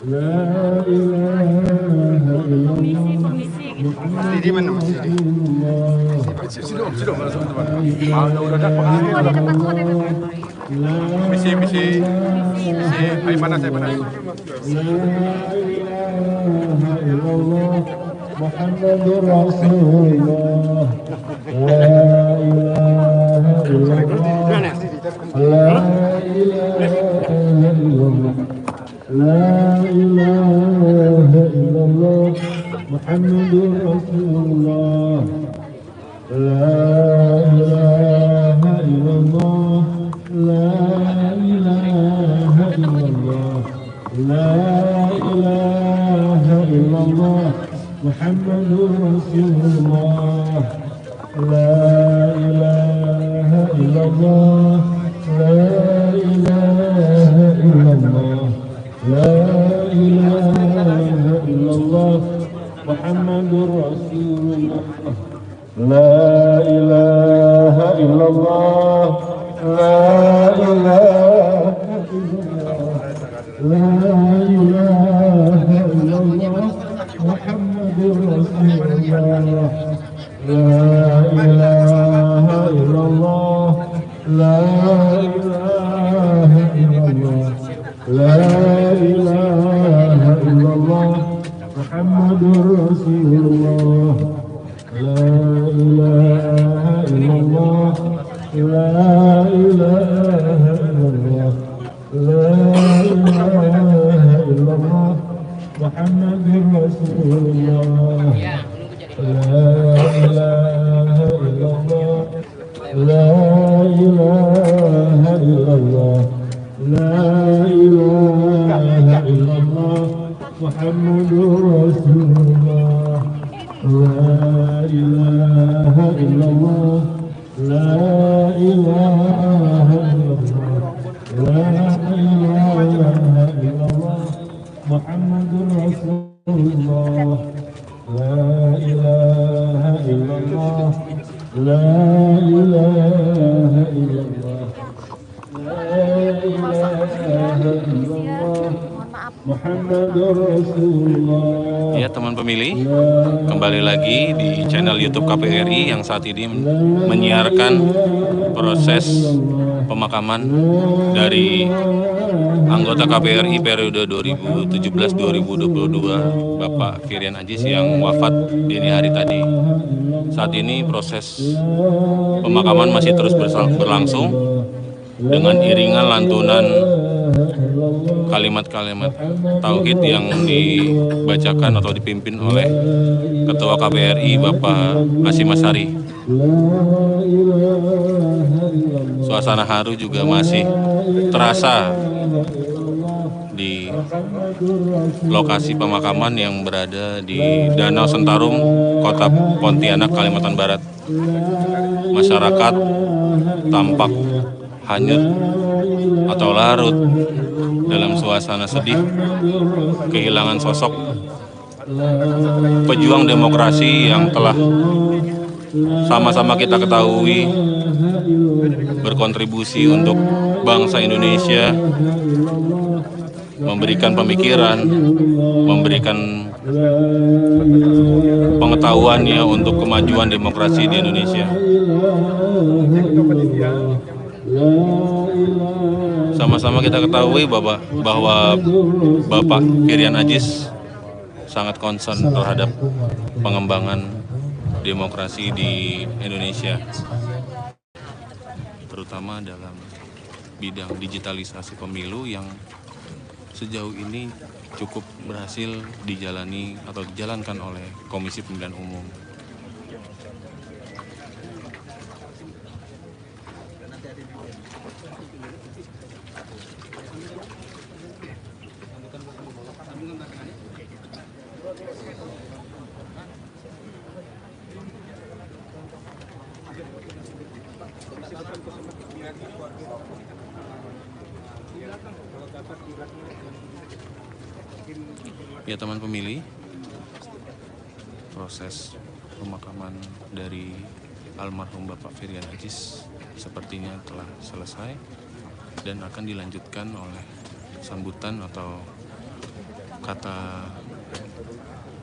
La ilaha illallah. Di mana Mas? Sido teman-teman. Udah dekat. Misi. Ayo mana saya mana? La ilaha illallah Muhammadur Rasulullah. La ilaha illallah. La ilaha illallah. La ilaha illallah Muhammadur Rasulullah. La ilaha illallah. La ilaha illallah. La ilaha illallah Muhammadur Rasulullah. La ilaha illallah. La ilaha illallah. La ilaha illallah Muhammadur Rasulullah. La ilaha illallah. La ilaha illallah. La ilaha illallah Ya teman pemilih, kembali lagi di channel YouTube KPU RI yang saat ini menyiarkan proses pemakaman dari anggota KPU RI periode 2017-2022 Bapak Firian Adjis yang wafat dini hari tadi. Saat ini proses pemakaman masih terus berlangsung dengan iringan lantunan kalimat-kalimat tauhid yang dibacakan atau dipimpin oleh Ketua KPU RI Bapak Hasyim Asyari. Suasana haru juga masih terasa di lokasi pemakaman yang berada di Danau Sentarum, Kota Pontianak, Kalimantan Barat. Masyarakat tampak hanyut atau larut dalam suasana sedih, kehilangan sosok pejuang demokrasi yang telah sama-sama kita ketahui berkontribusi untuk bangsa Indonesia, memberikan pemikiran, memberikan pengetahuannya untuk kemajuan demokrasi di Indonesia. Sama-sama kita ketahui bahwa Bapak Firian Adjis sangat concern terhadap pengembangan demokrasi di Indonesia, terutama dalam bidang digitalisasi pemilu yang sejauh ini cukup berhasil dijalani atau dijalankan oleh Komisi Pemilihan Umum. Ya teman pemilih, proses pemakaman dari almarhum Bapak Firian Adjis sepertinya telah selesai dan akan dilanjutkan oleh sambutan atau kata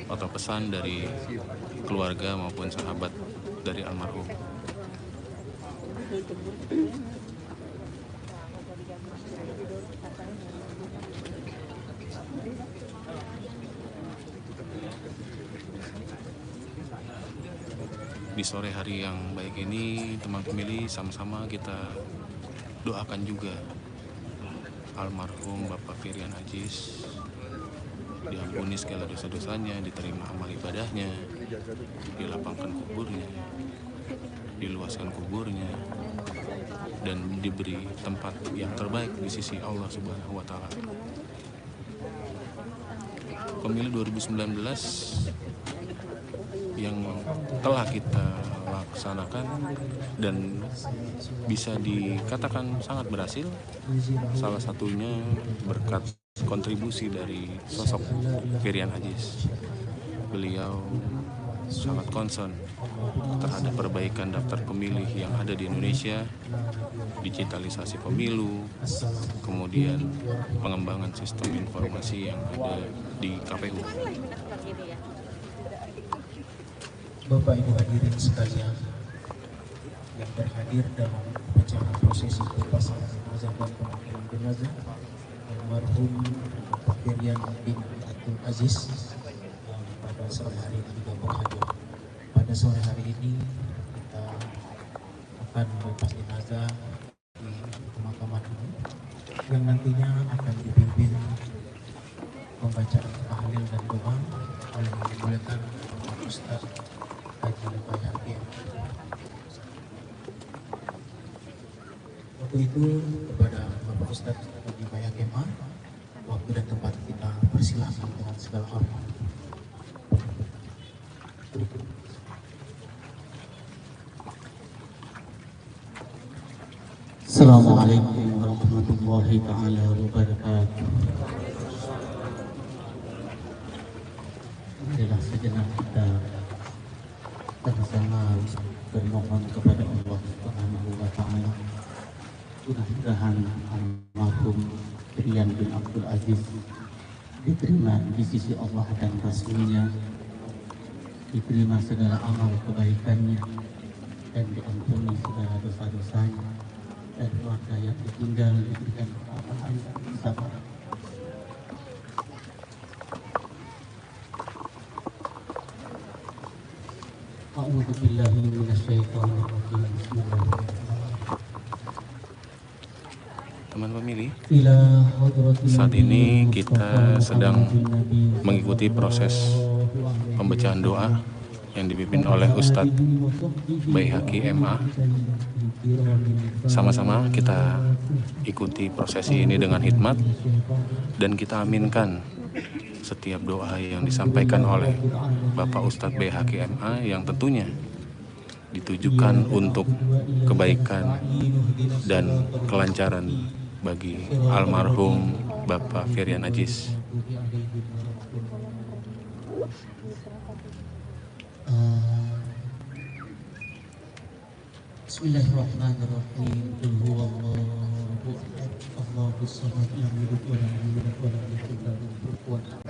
atau pesan dari keluarga maupun sahabat dari almarhum. Di sore hari yang baik ini, teman pemilih, sama-sama kita doakan juga almarhum Bapak Firian Adjis diampuni segala dosa-dosanya, diterima amal ibadahnya, dilapangkan kuburnya, diluaskan kuburnya, dan diberi tempat yang terbaik di sisi Allah Subhanahu wa Ta'ala. Pemilu 2019 yang telah kita laksanakan dan bisa dikatakan sangat berhasil, salah satunya berkat kontribusi dari sosok Firian Adjis. Beliau sangat concern terhadap perbaikan daftar pemilih yang ada di Indonesia, digitalisasi pemilu, kemudian pengembangan sistem informasi yang ada di KPU. Bapak Ibu hadirin sekalian yang berhadir dalam acara prosesi pelepasan jenazah dan pemakaman jenazah almarhum Bapak Firian bin Abdul Aziz yang pada sore hari ini juga berhadir. Pada sore hari ini kita akan melepas jenazah di pemakaman ini yang nantinya akan dipimpin pembacaan tahlil dan doa oleh yang dimuliakan Ustaz Haji Bayhaqi. Waktu itu kepada Bapak Ustaz Haji Bayhaqi, waktu dan tempat kita persilahkan dengan segala hormat. Assalamualaikum warahmatullahi taala wabarakatuh. Marilah sejenak kita sama-sama bermohon kepada Allah Subhanahu wa taala. Mudah-mudahan almarhum Firian bin Abdul Aziz diterima di sisi Allah dan Rasulnya, diterima segala amal kebaikannya dan diampuni segala dosa-dosanya, dan keluarga yang ditinggal diberikan ketabahan dan sabar. A'udzu billahi minasyaitonir rajim. Bismillahirrahmanirrahim. Teman pemilih, saat ini kita sedang mengikuti proses pembacaan doa yang dipimpin oleh Ustadz Bayhaqi MA. Sama-sama kita ikuti prosesi ini dengan hikmat dan kita aminkan setiap doa yang disampaikan oleh Bapak Ustadz Bayhaqi MA yang tentunya ditujukan untuk kebaikan dan kelancaran bagi almarhum Bapak Firian Aziz. Bismillahirrahmanirrahim. Qul huwallahu ahad, Allahus samad, lam yalid wa lam yulad wa lam yakul lahu kufuwan ahad.